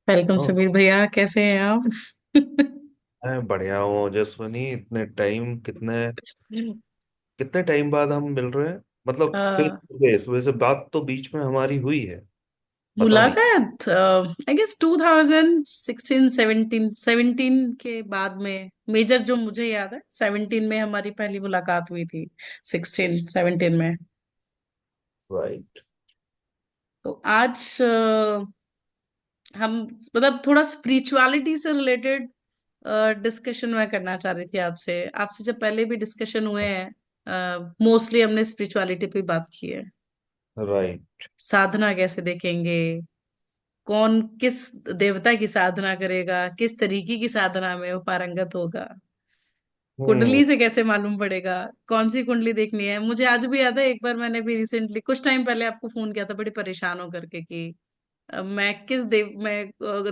Welcome ओ, समीर भैया, कैसे हैं आप? मैं बढ़िया हूँ जसवनी। इतने टाइम कितने कितने टाइम बाद हम मिल रहे हैं। मतलब फिर अ, सुबह से बात तो बीच में हमारी हुई है। पता नहीं। मुलाकात आई गेस 2016 17 17 के बाद में। मेजर जो मुझे याद है 17 में हमारी पहली मुलाकात हुई थी। 16 17 में। राइट। तो आज हम मतलब थोड़ा स्पिरिचुअलिटी से रिलेटेड डिस्कशन मैं करना चाह रही थी आपसे। आपसे जब पहले भी डिस्कशन हुए हैं, मोस्टली हमने स्पिरिचुअलिटी पे बात की है। राइट। साधना कैसे देखेंगे, कौन किस देवता की साधना करेगा, किस तरीके की साधना में वो पारंगत होगा, हम्म। कुंडली से कैसे मालूम पड़ेगा, कौन सी कुंडली देखनी है। मुझे आज भी याद है, एक बार मैंने भी रिसेंटली कुछ टाइम पहले आपको फोन किया था बड़ी परेशान होकर के कि मैं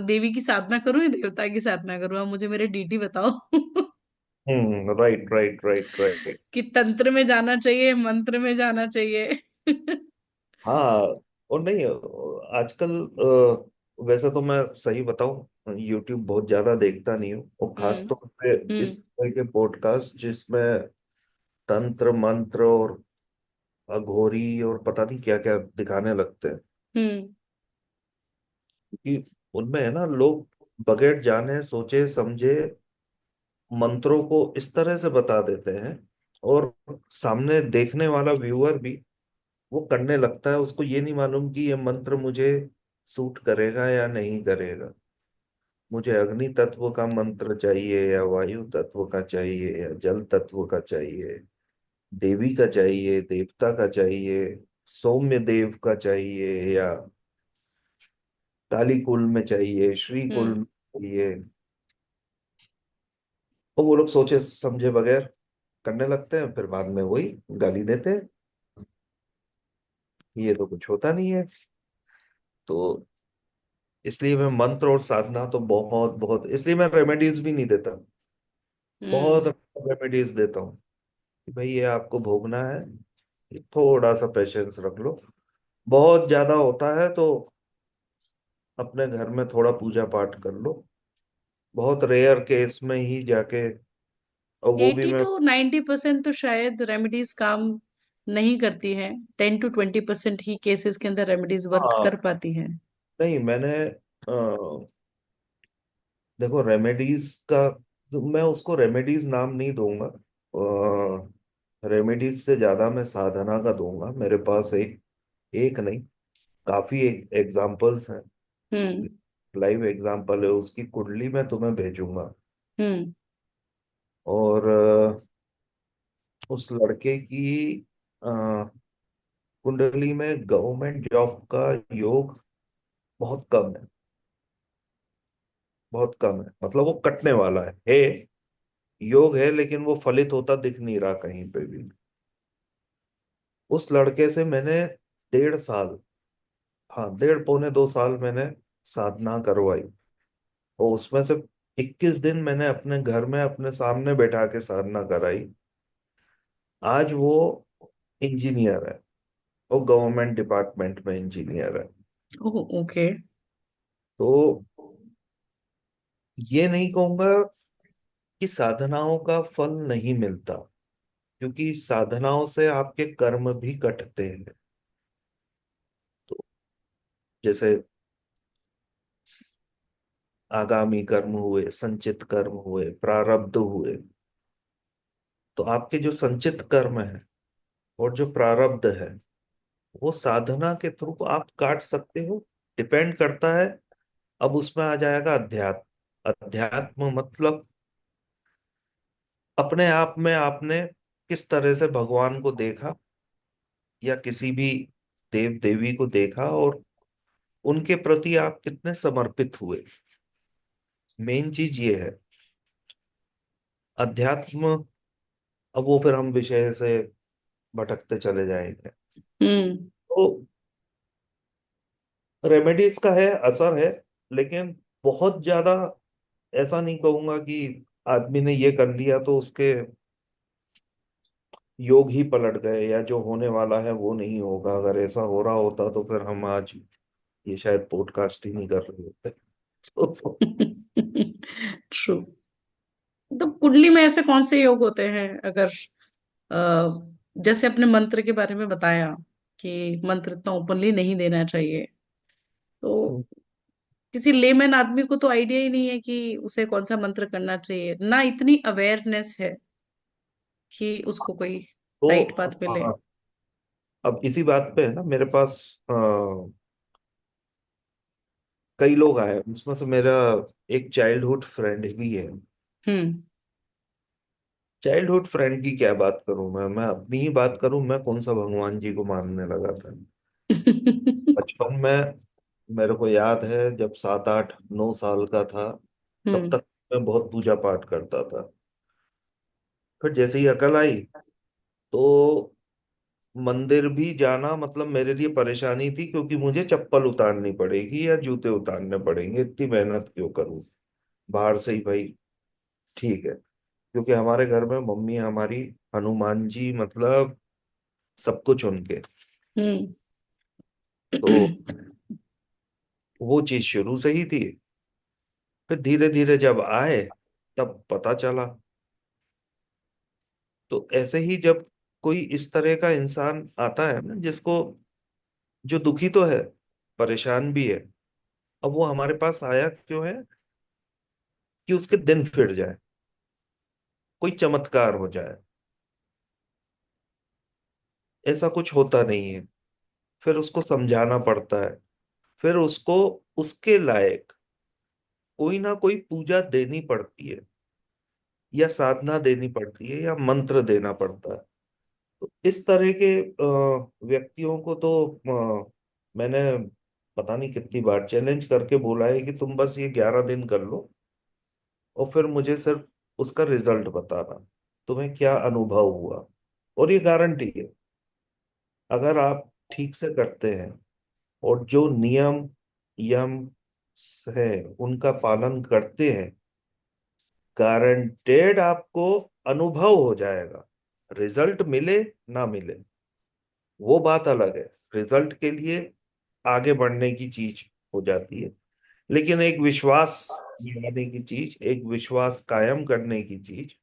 देवी की साधना करूं या देवता की साधना करूं, आप मुझे मेरे डीटी बताओ। Right right right right. कि तंत्र में जाना चाहिए, मंत्र में जाना चाहिए। हाँ। और नहीं, आजकल वैसे तो मैं सही बताऊं, यूट्यूब बहुत ज्यादा देखता नहीं हूँ, और खास हम्म। तौर पे हम्म। इस तरह के पॉडकास्ट जिसमें तंत्र मंत्र और अघोरी और पता नहीं क्या क्या दिखाने लगते हैं। हम्म। क्योंकि उनमें है ना, लोग बगैर जाने सोचे समझे मंत्रों को इस तरह से बता देते हैं, और सामने देखने वाला व्यूअर भी वो करने लगता है। उसको ये नहीं मालूम कि ये मंत्र मुझे सूट करेगा या नहीं करेगा। मुझे अग्नि तत्व का मंत्र चाहिए या वायु तत्व का चाहिए या जल तत्व का चाहिए, देवी का चाहिए, देवता का चाहिए, सौम्य देव का चाहिए, या काली कुल में चाहिए, श्री कुल हम्म। में चाहिए। और वो लोग सोचे समझे बगैर करने लगते हैं, फिर बाद में वही गाली देते हैं, ये तो कुछ होता नहीं है। तो इसलिए मैं मंत्र और साधना तो बहुत बहुत, इसलिए मैं रेमेडीज भी नहीं देता। बहुत हम्म। रेमेडीज देता हूँ कि भाई ये आपको भोगना है, ये थोड़ा सा पेशेंस रख लो। बहुत ज्यादा होता है तो अपने घर में थोड़ा पूजा पाठ कर लो। बहुत रेयर केस में ही जाके, और वो भी 80 मैं। टू 90% तो शायद रेमेडीज काम नहीं करती हैं। 10 to 20% ही केसेस के अंदर रेमेडीज वर्क हाँ। कर पाती हैं। नहीं, मैंने देखो रेमेडीज का, तो मैं उसको रेमेडीज नाम नहीं दूंगा। रेमेडीज से ज्यादा मैं साधना का दूंगा। मेरे पास एक एक नहीं, काफी एग्जाम्पल्स हैं। हम्म। लाइव एग्जाम्पल है, उसकी कुंडली मैं तुम्हें भेजूंगा। हम्म। और उस लड़के की अ, कुंडली में गवर्नमेंट जॉब का योग बहुत कम है। बहुत कम है, मतलब वो कटने वाला है। योग है लेकिन वो फलित होता दिख नहीं रहा कहीं पे भी। उस लड़के से मैंने 1.5 साल, हाँ 1.5 पौने 2 साल मैंने साधना करवाई। और उसमें से 21 दिन मैंने अपने घर में अपने सामने बैठा के साधना कराई। आज वो इंजीनियर है, वो गवर्नमेंट डिपार्टमेंट में इंजीनियर है। ओह, ओके। तो ये नहीं कहूंगा कि साधनाओं का फल नहीं मिलता, क्योंकि साधनाओं से आपके कर्म भी कटते हैं। तो जैसे आगामी कर्म हुए, संचित कर्म हुए, प्रारब्ध हुए। तो आपके जो संचित कर्म है और जो प्रारब्ध है, वो साधना के थ्रू आप काट सकते हो। डिपेंड करता है। अब उसमें आ जाएगा अध्यात्म। अध्यात्म मतलब अपने आप में आपने किस तरह से भगवान को देखा, या किसी भी देव देवी को देखा, और उनके प्रति आप कितने समर्पित हुए। मेन चीज ये है अध्यात्म। अब वो फिर हम विषय से भटकते चले जाएंगे। हम्म। तो रेमेडीज का है, असर है, लेकिन बहुत ज्यादा ऐसा नहीं कहूंगा कि आदमी ने ये कर लिया तो उसके योग ही पलट गए, या जो होने वाला है वो नहीं होगा। अगर ऐसा हो रहा होता तो फिर हम आज ये शायद पॉडकास्ट ही नहीं कर रहे होते। ट्रू। तो कुंडली में ऐसे कौन से योग होते हैं, अगर जैसे अपने मंत्र के बारे में बताया कि मंत्र इतना ओपनली नहीं देना चाहिए, तो किसी लेमैन आदमी को तो आइडिया ही नहीं है कि उसे कौन सा मंत्र करना चाहिए, ना इतनी अवेयरनेस है कि उसको कोई तो राइट पाथ मिले। अब इसी बात पे है ना, मेरे पास कई लोग आए, उसमें से मेरा एक चाइल्डहुड फ्रेंड भी है। हम्म। चाइल्डहुड फ्रेंड की क्या बात करूं मैं अपनी ही बात करूं, मैं कौन सा भगवान जी को मानने लगा था बचपन में। मेरे को याद है जब 7 8 9 साल का था, तब हम्म। तक मैं बहुत पूजा पाठ करता था। फिर जैसे ही अकल आई, तो मंदिर भी जाना मतलब मेरे लिए परेशानी थी, क्योंकि मुझे चप्पल उतारनी पड़ेगी या जूते उतारने पड़ेंगे, इतनी मेहनत क्यों करूं, बाहर से ही भाई ठीक है। क्योंकि हमारे घर में मम्मी हमारी हनुमान जी मतलब सब कुछ उनके। हम्म। तो वो चीज शुरू से ही थी। फिर धीरे धीरे जब आए, तब पता चला। तो ऐसे ही जब कोई इस तरह का इंसान आता है ना, जिसको, जो दुखी तो है, परेशान भी है, अब वो हमारे पास आया क्यों है? कि उसके दिन फिर जाए, कोई चमत्कार हो जाए। ऐसा कुछ होता नहीं है। फिर उसको समझाना पड़ता है। फिर उसको उसके लायक कोई ना कोई पूजा देनी पड़ती है, या साधना देनी पड़ती है, या मंत्र देना पड़ता है। तो इस तरह के व्यक्तियों को तो मैंने पता नहीं कितनी बार चैलेंज करके बोला है कि तुम बस ये 11 दिन कर लो, और फिर मुझे सिर्फ उसका रिजल्ट बताना, तुम्हें क्या अनुभव हुआ। और ये गारंटी है, अगर आप ठीक से करते हैं और जो नियम यम है उनका पालन करते हैं, गारंटेड आपको अनुभव हो जाएगा। रिजल्ट मिले ना मिले, वो बात अलग है। रिजल्ट के लिए आगे बढ़ने की चीज हो जाती है, लेकिन एक विश्वास बढ़ाने की चीज, एक विश्वास कायम करने की चीज,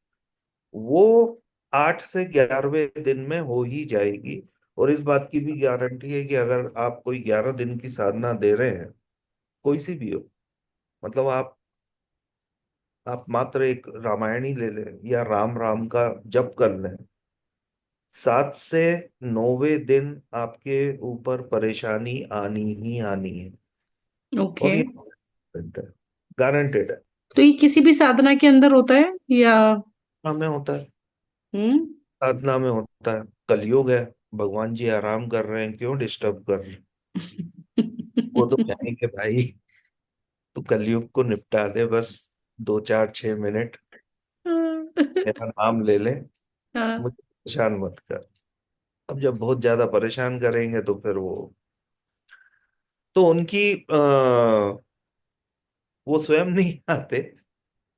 वो 8 से 11वें दिन में हो ही जाएगी। और इस बात की भी गारंटी है कि अगर आप कोई 11 दिन की साधना दे रहे हैं, कोई सी भी हो, मतलब आप मात्र एक रामायण ही ले लें या राम राम का जप कर लें, 7 से 9वें दिन आपके ऊपर परेशानी आनी ही आनी है। ओके। और ये गारंटेड है। तो ये किसी भी साधना के अंदर होता है या? साधना में होता है। हम्म। साधना में होता है। कलयुग है, भगवान जी आराम कर रहे हैं, क्यों डिस्टर्ब कर रहे हैं? वो तो कहेंगे भाई तू कलयुग को निपटा दे बस, 2 4 6 मिनट मेरा नाम ले ले, हाँ। मुझे परेशान मत कर। अब जब बहुत ज्यादा परेशान करेंगे तो फिर तो उनकी वो स्वयं नहीं आते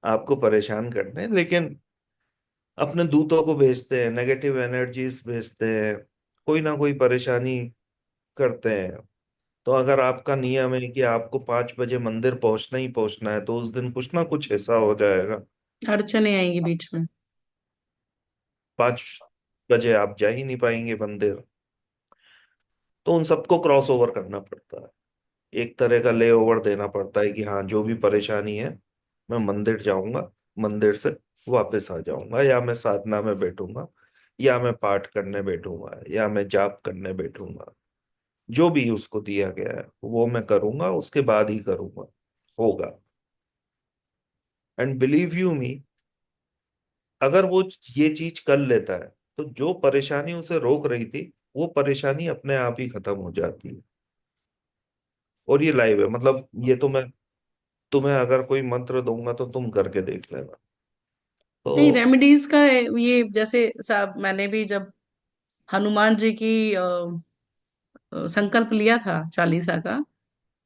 आपको परेशान करने, लेकिन अपने दूतों को भेजते हैं, नेगेटिव एनर्जीज भेजते हैं, कोई ना कोई परेशानी करते हैं। तो अगर आपका नियम है कि आपको 5 बजे मंदिर पहुंचना ही पहुंचना है, तो उस दिन कुछ ना कुछ ऐसा हो जाएगा। अड़चने आएंगी बीच में। 5 बजे आप जा ही नहीं पाएंगे मंदिर। तो उन सबको क्रॉस ओवर करना पड़ता है, एक तरह का ले ओवर देना पड़ता है कि हाँ जो भी परेशानी है, मैं मंदिर जाऊंगा, मंदिर से वापस आ जाऊंगा, या मैं साधना में बैठूंगा, या मैं पाठ करने बैठूंगा, या मैं जाप करने बैठूंगा। जो भी उसको दिया गया है वो मैं करूंगा, उसके बाद ही करूंगा, होगा। एंड बिलीव यू मी, अगर वो ये चीज कर लेता है, तो जो परेशानी उसे रोक रही थी, वो परेशानी अपने आप ही खत्म हो जाती है। और ये लाइव है, मतलब ये तो मैं तुम्हें अगर कोई मंत्र दूंगा तो तुम करके देख लेना। नहीं, तो रेमेडीज का ये जैसे साहब, मैंने भी जब हनुमान जी की संकल्प लिया था 40 का।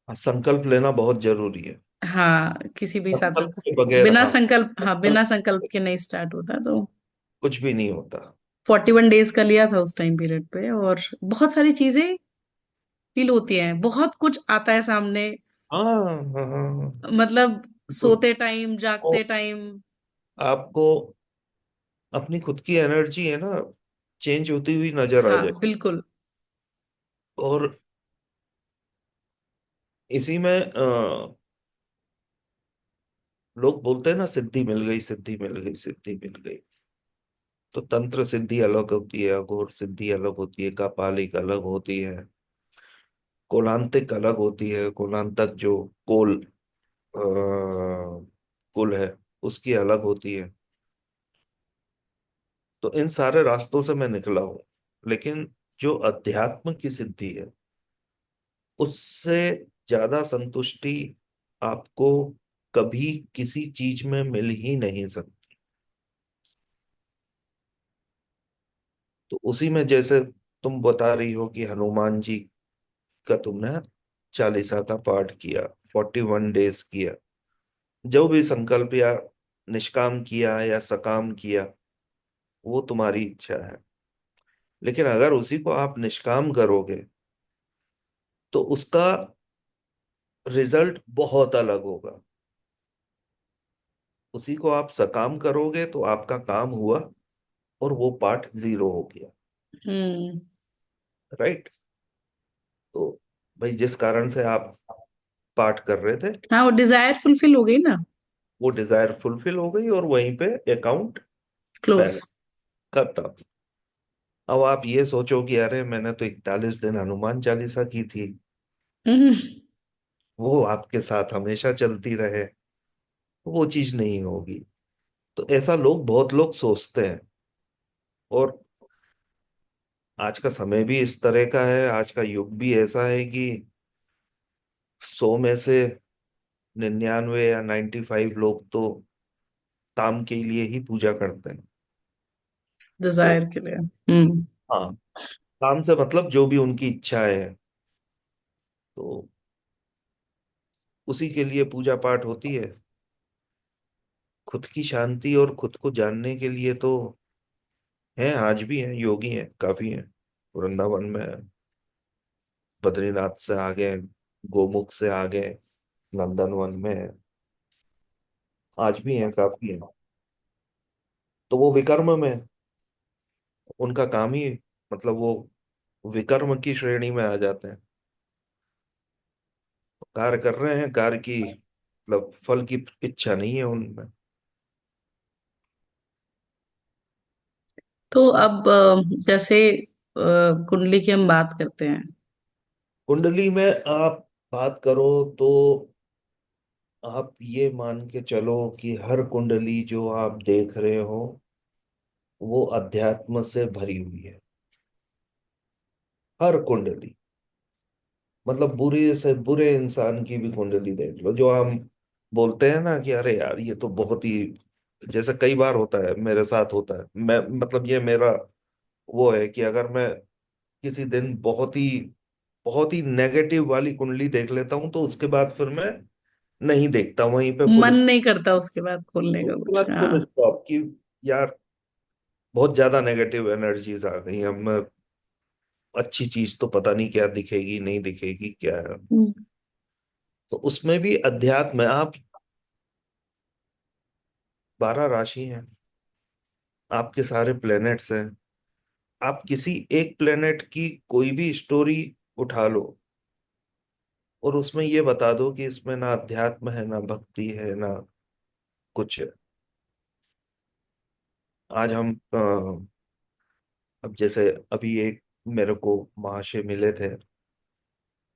संकल्प लेना बहुत जरूरी है। हाँ, किसी भी साधना संकल्प के को बगैर, बिना हाँ, संकल्प, हाँ बिना संकल्प संकल्प के नहीं स्टार्ट होता। तो कुछ भी नहीं होता। 41 डेज का लिया था उस टाइम पीरियड पे, और बहुत सारी चीजें फील होती हैं, बहुत कुछ आता है सामने। हाँ हाँ हाँ। मतलब तो सोते टाइम, और जागते टाइम। आपको अपनी खुद की एनर्जी है ना, चेंज होती हुई नजर आ हाँ जाए। बिल्कुल। और इसी में लोग बोलते हैं ना, सिद्धि मिल गई, सिद्धि मिल गई, सिद्धि मिल गई। तो तंत्र सिद्धि अलग होती है, अघोर सिद्धि अलग होती है, कापालिक अलग होती है, कोलांतिक अलग होती है। कोलांतक जो कोल अ, कुल है, उसकी अलग होती है। तो इन सारे रास्तों से मैं निकला हूं, लेकिन जो अध्यात्म की सिद्धि है, उससे ज्यादा संतुष्टि आपको कभी किसी चीज में मिल ही नहीं सकती। तो उसी में जैसे तुम बता रही हो कि हनुमान जी का तुमने चालीसा का पाठ किया, 41 डेज किया, जो भी संकल्प या निष्काम किया या सकाम किया, वो तुम्हारी इच्छा है। लेकिन अगर उसी को आप निष्काम करोगे तो उसका रिजल्ट बहुत अलग होगा। उसी को आप सकाम करोगे तो आपका काम हुआ और वो पार्ट जीरो हो गया। हम्म। राइट। तो भाई, जिस कारण से आप पाठ कर रहे थे, हाँ, वो डिजायर फुलफिल हो गई ना। वो डिजायर फुलफिल हो गई और वहीं पे अकाउंट क्लोज। बैलेंस खत्म। अब आप ये सोचो कि अरे मैंने तो 41 दिन हनुमान चालीसा की थी, हम्म। वो आपके साथ हमेशा चलती रहे, वो चीज नहीं होगी। तो ऐसा बहुत लोग सोचते हैं। और आज का समय भी इस तरह का है, आज का युग भी ऐसा है कि 100 में से 99 या 95 लोग तो काम के लिए ही पूजा करते हैं। तो डिजायर के लिए। हम्म। हाँ, काम से मतलब जो भी उनकी इच्छा है, तो उसी के लिए पूजा पाठ होती है। खुद की शांति और खुद को जानने के लिए तो हैं, आज भी हैं, योगी हैं, काफी हैं। वृंदावन में, बद्रीनाथ से आगे, गोमुख से आगे, नंदनवन में आज भी हैं, काफी हैं। तो वो विकर्म में, उनका काम ही, मतलब वो विकर्म की श्रेणी में आ जाते हैं। कार्य कर रहे हैं, कार्य की मतलब फल की इच्छा नहीं है उनमें। तो अब जैसे कुंडली की हम बात करते हैं। कुंडली में आप बात करो तो आप ये मान के चलो कि हर कुंडली जो आप देख रहे हो वो अध्यात्म से भरी हुई है। हर कुंडली, मतलब बुरे से बुरे इंसान की भी कुंडली देख लो, जो हम बोलते हैं ना कि अरे यार ये तो बहुत ही, जैसे कई बार होता है, मेरे साथ होता है, मैं मतलब ये मेरा वो है कि अगर मैं किसी दिन बहुत ही नेगेटिव वाली कुंडली देख लेता हूं, तो उसके बाद फिर मैं नहीं देखता, वहीं पे फुल मन स्टॉप। नहीं करता उसके बाद खोलने का उसके कुछ, बाद हाँ। फुल स्टॉप कि यार बहुत ज्यादा नेगेटिव एनर्जीज आ गई, अब मैं अच्छी चीज तो पता नहीं क्या दिखेगी, नहीं दिखेगी क्या है। हम्म। तो उसमें भी अध्यात्म है। आप 12 राशि हैं, आपके सारे प्लेनेट्स हैं। आप किसी एक प्लेनेट की कोई भी स्टोरी उठा लो और उसमें ये बता दो कि इसमें ना अध्यात्म है, ना भक्ति है, ना कुछ है। आज हम अब जैसे अभी एक मेरे को महाशय मिले थे,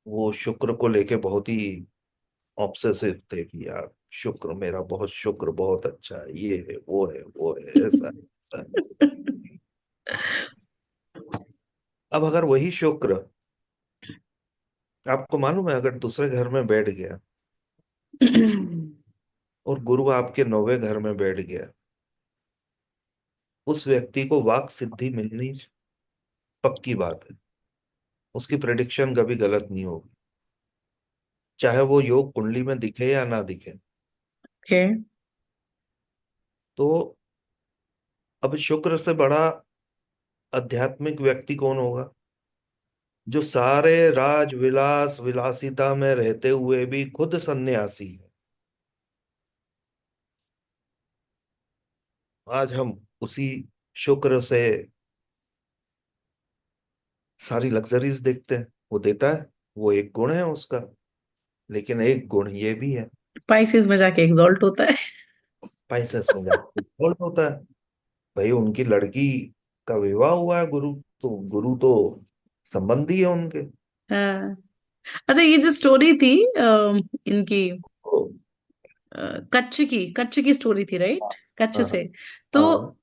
वो शुक्र को लेके बहुत ही ऑब्सेसिव थे कि यार शुक्र, मेरा बहुत शुक्र बहुत अच्छा है, ये है वो है वो है, ऐसा है ऐसा है। अब अगर वही शुक्र, आपको मालूम है, अगर दूसरे घर में बैठ गया और गुरु आपके 9वें घर में बैठ गया, उस व्यक्ति को वाक सिद्धि मिलनी पक्की बात है। उसकी प्रेडिक्शन कभी गलत नहीं होगी, चाहे वो योग कुंडली में दिखे या ना दिखे। ओके। तो अब शुक्र से बड़ा आध्यात्मिक व्यक्ति कौन होगा? जो सारे राज विलास विलासिता में रहते हुए भी खुद सन्यासी है। आज हम उसी शुक्र से सारी लग्जरीज देखते हैं। वो देता है, वो एक गुण है उसका। लेकिन एक गुण ये भी है, स्पाइसेस में जाके एग्जॉल्ट होता है। पैसेस में जाके फॉल्ट होता है। भाई उनकी लड़की का विवाह हुआ है, गुरु तो संबंधी है उनके। हाँ। अच्छा, ये जो स्टोरी थी इनकी, तो, कच्छ की स्टोरी थी, राइट? कच्छ हाँ से। तो हाँ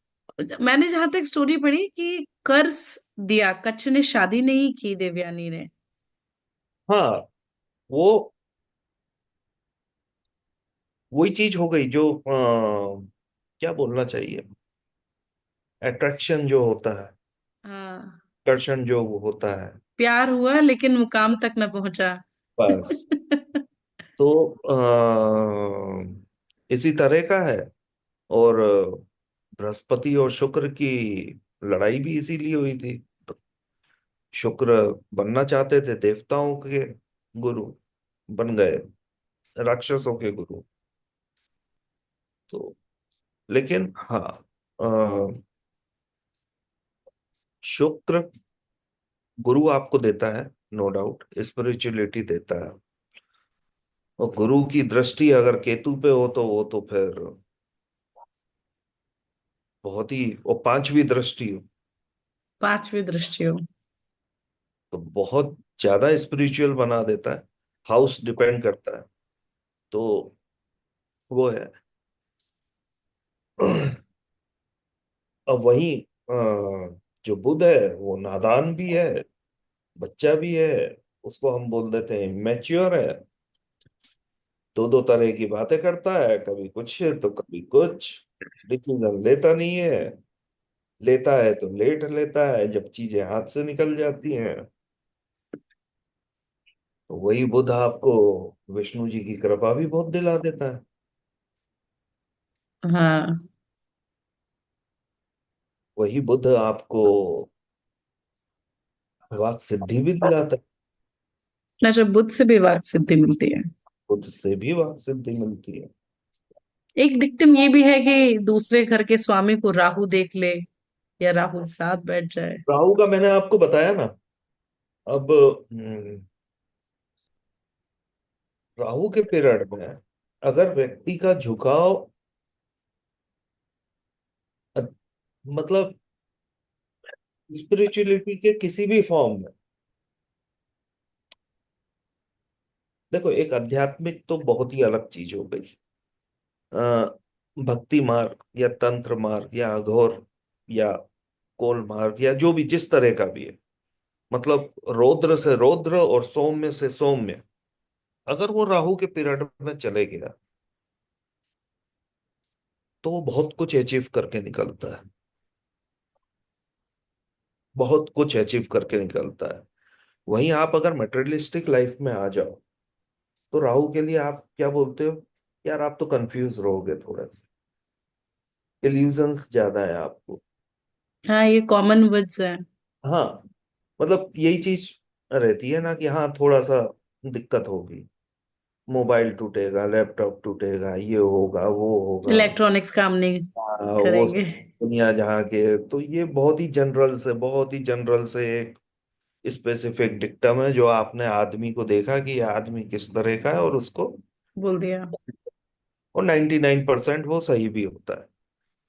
मैंने जहां तक स्टोरी पढ़ी कि कर्ज दिया, कच्छ ने शादी नहीं की देवयानी ने। हाँ। वो वही चीज हो गई जो क्या बोलना चाहिए, अट्रैक्शन जो होता है, हाँ। आकर्षण जो होता है। प्यार हुआ लेकिन मुकाम तक न पहुंचा। बस। तो इसी तरह का है। और बृहस्पति और शुक्र की लड़ाई भी इसीलिए हुई थी। शुक्र बनना चाहते थे देवताओं के गुरु, बन गए राक्षसों के गुरु। तो लेकिन हाँ, अ, शुक्र गुरु आपको देता है, नो डाउट स्पिरिचुअलिटी देता है। और गुरु की दृष्टि अगर केतु पे हो तो वो तो फिर बहुत ही, और पांचवी दृष्टि हो पांचवी दृष्टि हो। तो बहुत ज्यादा स्पिरिचुअल बना देता है। हाउस डिपेंड करता है। तो वो है। अब वही जो बुध है वो नादान भी है, बच्चा भी है। उसको हम बोल देते हैं मैच्योर है। दो दो तरह की बातें करता है, कभी कुछ तो कभी कुछ। डिसीजन लेता नहीं है, लेता है तो लेट लेता है जब चीजें हाथ से निकल जाती हैं। तो वही बुध आपको विष्णु जी की कृपा भी बहुत दिला देता है। हाँ। वही बुध आपको वाक सिद्धि भी दिलाता है। अच्छा, बुद्ध से भी वाक सिद्धि मिलती है। बुध से भी वाक सिद्धि मिलती है। एक डिक्टम ये भी है कि दूसरे घर के स्वामी को राहु देख ले या राहु साथ बैठ जाए। राहु का मैंने आपको बताया ना। अब राहु के पीरियड में अगर व्यक्ति का झुकाव अ- मतलब स्पिरिचुअलिटी के किसी भी फॉर्म में, देखो एक आध्यात्मिक तो बहुत ही अलग चीज हो गई। भक्ति मार्ग या तंत्र मार्ग या अघोर या कोल मार्ग या जो भी जिस तरह का भी है, मतलब रौद्र से रौद्र और सौम्य से सौम्य, अगर वो राहु के पीरियड में चले गया तो वो बहुत कुछ अचीव करके निकलता है। बहुत कुछ अचीव करके निकलता है। वहीं आप अगर मटेरियलिस्टिक लाइफ में आ जाओ तो राहु के लिए आप क्या बोलते हो, यार आप तो कंफ्यूज रहोगे थोड़ा सा, इल्यूजन्स ज्यादा है आपको। हाँ, ये कॉमन वर्ड्स है। हाँ, मतलब यही चीज रहती है ना कि हाँ थोड़ा सा दिक्कत होगी, मोबाइल टूटेगा, लैपटॉप टूटेगा, ये होगा वो होगा। इलेक्ट्रॉनिक्स काम नहीं वो करेंगे। दुनिया जहाँ के, तो ये बहुत ही जनरल से, बहुत ही जनरल से एक स्पेसिफिक डिक्टम है जो आपने आदमी को देखा कि ये आदमी किस तरह का है और उसको। बोल दिया। और 99% वो सही भी होता है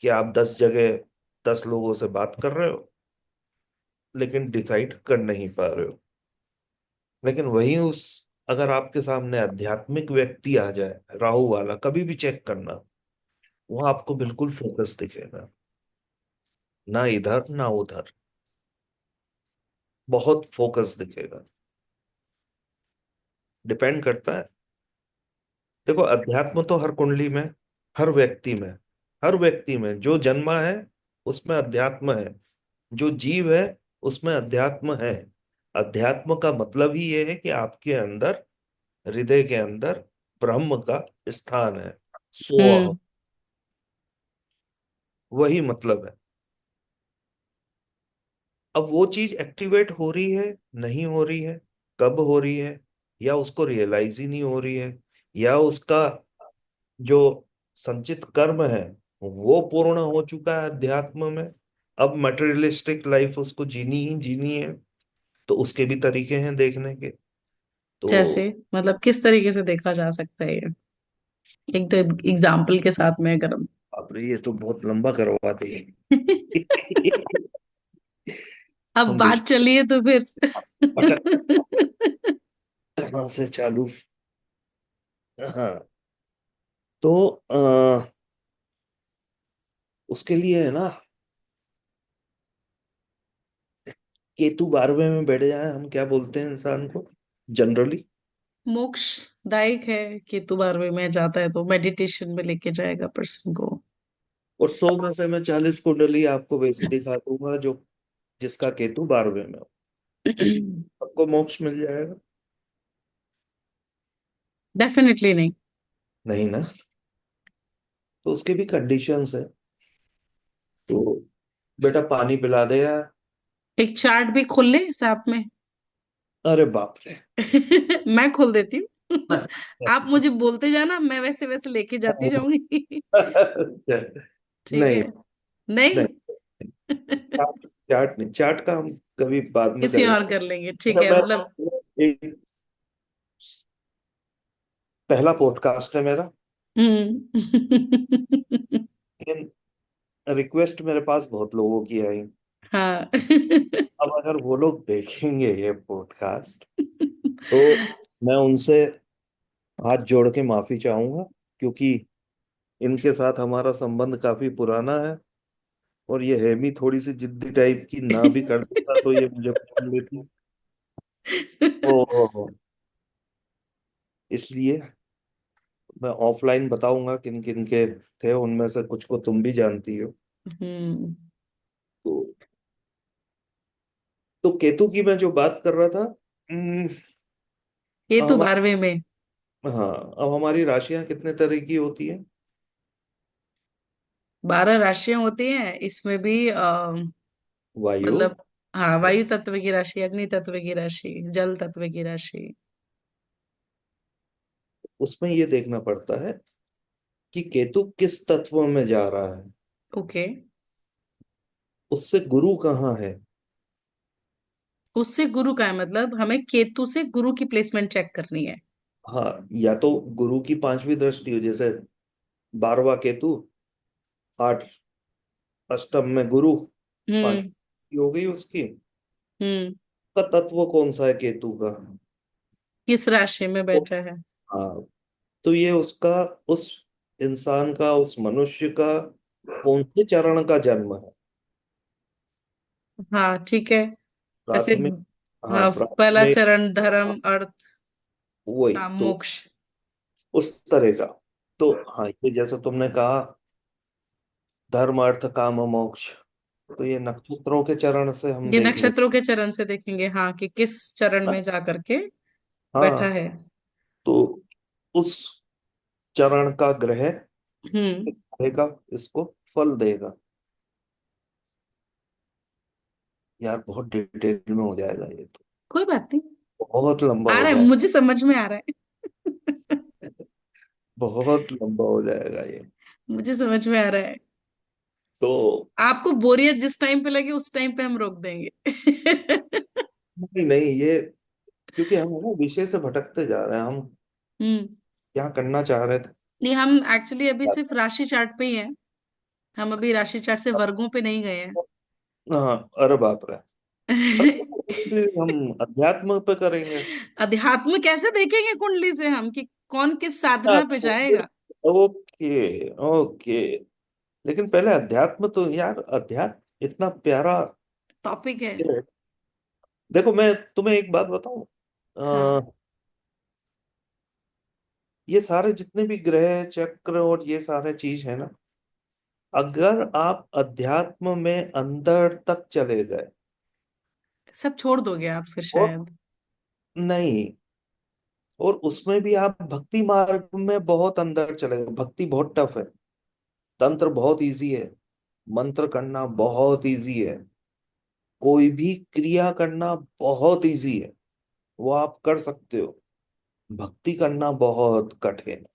कि आप 10 जगह 10 लोगों से बात कर रहे हो लेकिन डिसाइड कर नहीं पा रहे हो। लेकिन वही उस, अगर आपके सामने आध्यात्मिक व्यक्ति आ जाए राहु वाला, कभी भी चेक करना, वो आपको बिल्कुल फोकस दिखेगा, ना इधर ना उधर, बहुत फोकस दिखेगा। डिपेंड करता है। देखो अध्यात्म तो हर कुंडली में, हर व्यक्ति में, हर व्यक्ति में जो जन्मा है उसमें अध्यात्म है। जो जीव है उसमें अध्यात्म है। अध्यात्म का मतलब ही ये है कि आपके अंदर, हृदय के अंदर ब्रह्म का स्थान है, सो अहम, हम्म। वही मतलब है। अब वो चीज एक्टिवेट हो रही है, नहीं हो रही है, कब हो रही है, या उसको रियलाइज ही नहीं हो रही है, या उसका जो संचित कर्म है वो पूर्ण हो चुका है अध्यात्म में, अब मटेरियलिस्टिक लाइफ उसको जीनी ही जीनी है। तो उसके भी तरीके हैं देखने के। जैसे, तो मतलब किस तरीके से देखा जा सकता है ये? एक तो एग्जाम्पल के साथ में अगर हम आप ये तो बहुत लंबा करवा दी। अब हम बीच बात चलिए तो फिर भटक कहाँ से चालू। हाँ, तो उसके लिए है ना, केतु 12वें में बैठ जाए, हम क्या बोलते हैं इंसान को जनरली? मोक्षदायक है। केतु 12वें में जाता है तो मेडिटेशन में लेके जाएगा पर्सन को। और 100 में से मैं 40 कुंडली आपको वैसी दिखा दूंगा जो जिसका केतु 12वें में हो, आपको मोक्ष मिल जाएगा? डेफिनेटली नहीं। नहीं ना। तो उसके भी कंडीशंस है। तो बेटा पानी पिला दे यार। एक चार्ट भी खोल ले साथ में। अरे बाप रे। मैं खोल देती हूँ। आप मुझे बोलते जाना, मैं वैसे वैसे लेके जाती जाऊंगी। ठीक नहीं है। नहीं। नहीं, चार्ट चार्ट नहीं, चार्ट का हम कभी बाद में किसी और करेंगे। कर लेंगे, ठीक अच्छा, है मैं मतलब। एक पहला पॉडकास्ट है मेरा, हम्म। लेकिन रिक्वेस्ट मेरे पास बहुत लोगों की आई। हाँ। अब अगर वो लोग देखेंगे ये पॉडकास्ट, तो मैं उनसे हाथ जोड़ के माफी चाहूंगा, क्योंकि इनके साथ हमारा संबंध काफी पुराना है। और ये हेमी थोड़ी सी जिद्दी टाइप की, ना भी कर देता तो ये मुझे पकड़ लेती। तो इसलिए मैं ऑफलाइन बताऊंगा किन किन के थे, उनमें से कुछ को तुम भी जानती हो। हम्म। तो केतु की मैं जो बात कर रहा था, केतु हमारे, 12वें में। हाँ, अब हमारी राशियां कितने तरह की होती हैं? 12 राशियां होती हैं इसमें भी वायु, मतलब, हाँ, वायु तत्व की राशि, अग्नि तत्व की राशि, जल तत्व की राशि। उसमें ये देखना पड़ता है कि केतु किस तत्व में जा रहा है, ओके। उससे गुरु कहाँ है। उससे गुरु का है, मतलब हमें केतु से गुरु की प्लेसमेंट चेक करनी है। हाँ, या तो गुरु की 5वीं दृष्टि हो, जैसे 12वां केतु, 8 अष्टम में गुरु, हम्म। 5वीं हो गई उसकी। हम्म। का तत्व कौन सा है केतु का? किस राशि में तो बैठा है? हाँ, तो ये उसका, उस इंसान का, उस मनुष्य का कौन से चरण का जन्म है? हाँ, ठीक है। वैसे, प्राथमिक, हाँ हाँ, पहला प्राथमिक, चरण धर्म, अर्थ, वही काम, तो, मोक्ष। उस तरह का। तो हाँ, ये जैसे तुमने कहा धर्म अर्थ काम मोक्ष, तो ये नक्षत्रों के चरण से हम ये देख लें। नक्षत्रों के चरण से देखेंगे, हाँ, कि किस चरण में जा करके बैठा हाँ, है। तो उस चरण का ग्रह हम्म। देगा, इसको फल देगा। यार बहुत डिटेल में हो जाएगा ये तो, कोई बात नहीं। बहुत लंबा आ हो रहा है, जाएगा, मुझे समझ में आ रहा है। बहुत लंबा हो जाएगा ये। मुझे समझ में आ रहा है। तो आपको बोरियत जिस टाइम पे लगे उस टाइम पे हम रोक देंगे। नहीं नहीं, ये क्योंकि हम है ना विषय से भटकते जा रहे हैं, हम हम्म। क्या करना चाह रहे थे। नहीं, हम एक्चुअली अभी सिर्फ राशि चार्ट पे ही हैं। हम अभी राशि चार्ट से वर्गों पे नहीं गए हाँ, अरे बाप रे। हैं। अरे हम अध्यात्म पे करेंगे। अध्यात्म कैसे देखेंगे कुंडली से हम, कि कौन किस साधना पे जाएगा? ओके ओके, लेकिन पहले अध्यात्म तो यार, अध्यात्म इतना प्यारा टॉपिक है। है। देखो मैं तुम्हें एक बात बताऊं, हाँ। ये सारे जितने भी ग्रह चक्र और ये सारे चीज है ना, अगर आप अध्यात्म में अंदर तक चले गए, सब छोड़ दोगे आप फिर और शायद। नहीं, और उसमें भी आप भक्ति मार्ग में बहुत अंदर चले गए, भक्ति बहुत टफ है, तंत्र बहुत इजी है, मंत्र करना बहुत इजी है, कोई भी क्रिया करना बहुत इजी है, वो आप कर सकते हो। भक्ति करना बहुत कठिन है,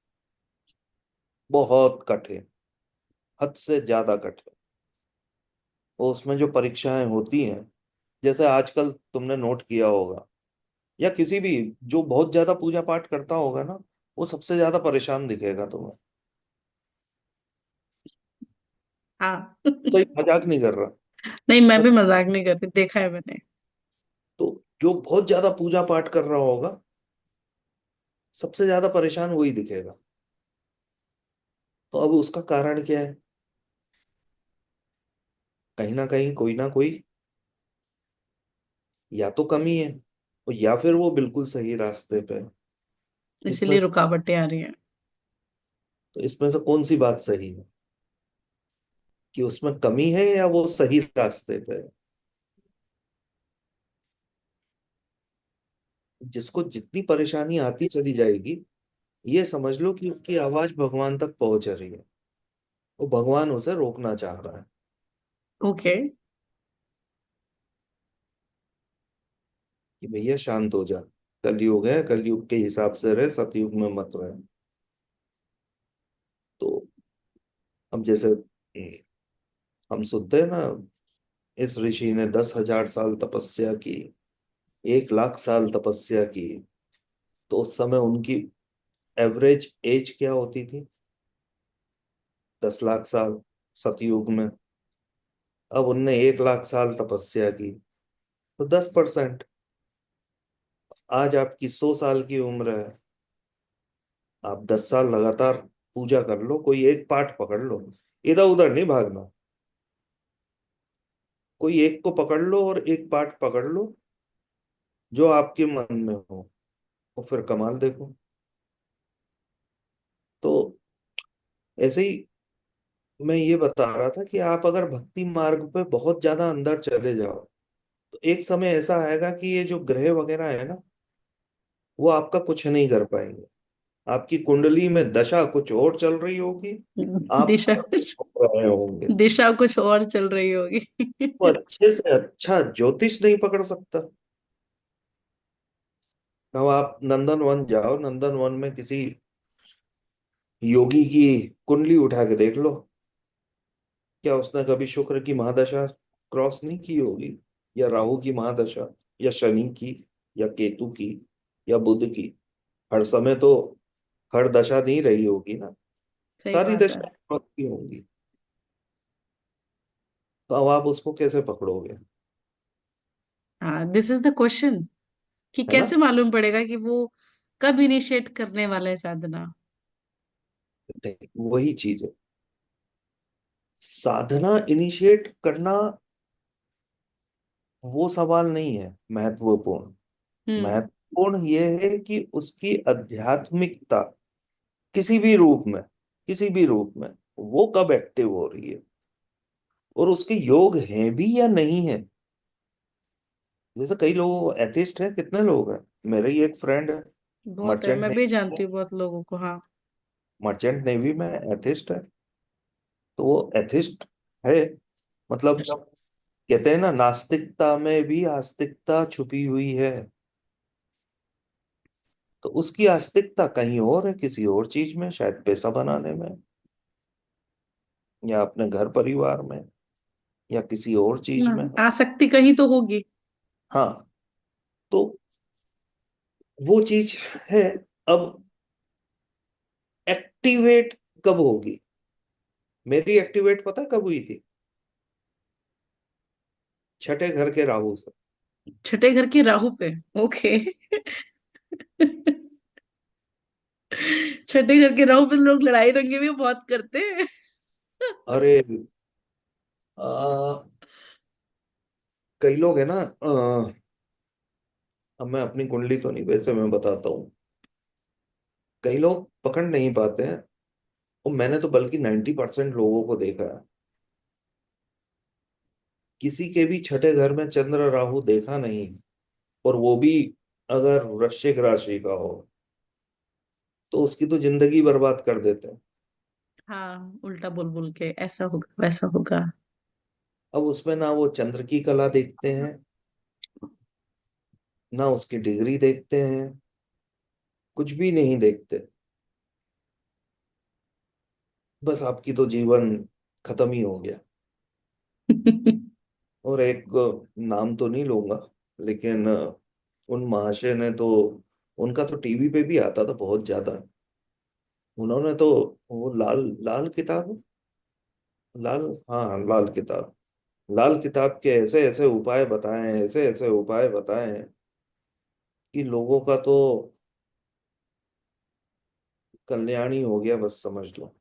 बहुत कठिन, हद से ज्यादा कठिन। वो उसमें जो परीक्षाएं होती हैं, जैसे आजकल तुमने नोट किया होगा, या किसी भी जो बहुत ज्यादा पूजा पाठ करता होगा ना, वो सबसे ज्यादा परेशान दिखेगा तुम्हें। हाँ। सही मजाक नहीं कर रहा। नहीं, मैं भी सच। मजाक नहीं करती, देखा है मैंने। तो जो बहुत ज्यादा पूजा पाठ कर रहा होगा, सबसे ज्यादा परेशान वही दिखेगा। तो अब उसका कारण क्या है? कहीं ना कहीं कोई ना कोई, या तो कमी है, और या फिर वो बिल्कुल सही रास्ते पे है। इसमें इसीलिए रुकावटें आ रही हैं। तो इसमें से कौन सी बात सही है, कि उसमें कमी है या वो सही रास्ते पे है? जिसको जितनी परेशानी आती चली जाएगी, ये समझ लो कि उसकी आवाज भगवान तक पहुंच रही है, वो भगवान उसे रोकना चाह रहा है ओके। कि भैया शांत हो जा, कलयुग है, कलयुग के हिसाब से रहे, सतयुग में मत रहे। तो अब जैसे हम सुनते हैं ना, इस ऋषि ने 10,000 साल तपस्या की, 1 लाख साल तपस्या की। तो उस समय उनकी एवरेज एज क्या होती थी? 10 लाख साल, सतयुग में। अब उनने 1 लाख साल तपस्या की, तो 10%। आज आपकी 100 साल की उम्र है, आप 10 साल लगातार पूजा कर लो, कोई एक पाठ पकड़ लो, इधर उधर नहीं भागना। कोई एक को पकड़ लो और एक पाठ पकड़ लो जो आपके मन में हो, और फिर कमाल देखो। तो ऐसे ही मैं ये बता रहा था कि आप अगर भक्ति मार्ग पे बहुत ज्यादा अंदर चले जाओ, तो एक समय ऐसा आएगा कि ये जो ग्रह वगैरह है ना, वो आपका कुछ नहीं कर पाएंगे। आपकी कुंडली में दशा कुछ और चल रही होगी, आप दिशा कुछ रहे होंगे। दिशा कुछ और चल रही होगी। वो अच्छे से अच्छा ज्योतिष नहीं पकड़ सकता। अब आप नंदनवन जाओ, नंदनवन में किसी योगी की कुंडली उठा के देख लो, क्या उसने कभी शुक्र की महादशा क्रॉस नहीं की होगी, या राहु की महादशा, या शनि की, या केतु की, या बुध की? हर समय तो हर दशा नहीं रही होगी ना, सही सारी बात है। दशाएं क्रॉस की होंगी। तो अब आप उसको कैसे पकड़ोगे? हाँ, दिस इज द क्वेश्चन, कि है ना? कैसे मालूम पड़ेगा कि वो कब इनिशिएट करने वाला है साधना। नहीं, वही चीज है। साधना इनिशिएट करना वो सवाल नहीं है महत्वपूर्ण। हम्म। महत्वपूर्ण ये है कि उसकी आध्यात्मिकता किसी भी रूप में, किसी भी रूप में वो कब एक्टिव हो रही है, और उसके योग हैं भी या नहीं है। जैसे कई लोग एथिस्ट हैं, कितने लोग हैं। मेरे ही एक फ्रेंड है, बहुत है, मर्चेंट मैं भी नेवी, जानती हूँ बहुत लोगों को, हाँ। मर्चेंट नेवी में एथिस्ट है। तो वो एथिस्ट है, मतलब कहते हैं ना, नास्तिकता में भी आस्तिकता छुपी हुई है। तो उसकी आस्तिकता कहीं और है, किसी और चीज में, शायद पैसा बनाने में, या अपने घर परिवार में, या किसी और चीज हाँ, में। आसक्ति कहीं तो होगी। हाँ। तो वो चीज है। अब एक्टिवेट कब होगी? मेरी एक्टिवेट पता है कब हुई थी? छठे घर के राहु से। छठे घर की राहु पे। ओके। छठे घर के राहु पे लोग लड़ाई दंगे भी बहुत करते हैं। अरे, आ, कई लोग है ना, अब मैं अपनी कुंडली तो नहीं, वैसे मैं बताता हूँ। कई लोग पकड़ नहीं पाते हैं, और मैंने तो बल्कि 90% लोगों को देखा है, किसी के भी छठे घर में चंद्र राहु देखा नहीं, और वो भी अगर वृश्चिक राशि का हो, तो उसकी तो जिंदगी बर्बाद कर देते हैं। हाँ, उल्टा बोल बोल के ऐसा होगा वैसा होगा। अब उसमें ना वो चंद्र की कला देखते हैं, ना उसकी डिग्री देखते हैं, कुछ भी नहीं देखते। बस आपकी तो जीवन खत्म ही हो गया। और एक नाम तो नहीं लूंगा, लेकिन उन महाशय ने तो, उनका तो टीवी पे भी आता था बहुत ज्यादा। उन्होंने तो वो लाल लाल किताब, लाल, हाँ लाल किताब, लाल किताब के ऐसे ऐसे उपाय बताए हैं, ऐसे ऐसे उपाय बताए हैं कि लोगों का तो कल्याण ही हो गया, बस समझ लो।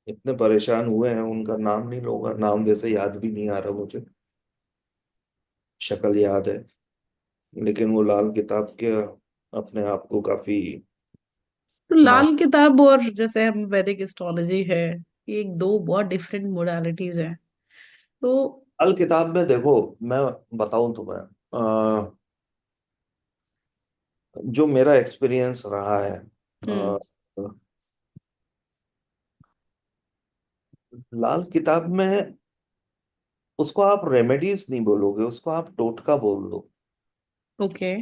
इतने परेशान हुए हैं, उनका नाम नहीं लूंगा, नाम वैसे याद भी नहीं आ रहा मुझे, शक्ल याद है, लेकिन वो लाल किताब के अपने आप को काफी तो माहिर। लाल किताब और जैसे हम वैदिक एस्ट्रोलॉजी है, ये एक दो बहुत डिफरेंट मोडालिटीज हैं। तो लाल किताब में देखो, मैं बताऊं तुम्हें, जो मेरा एक्सपीरियंस रहा है, हम्म। लाल किताब में उसको आप रेमेडीज नहीं बोलोगे, उसको आप टोटका बोल दो। ओके।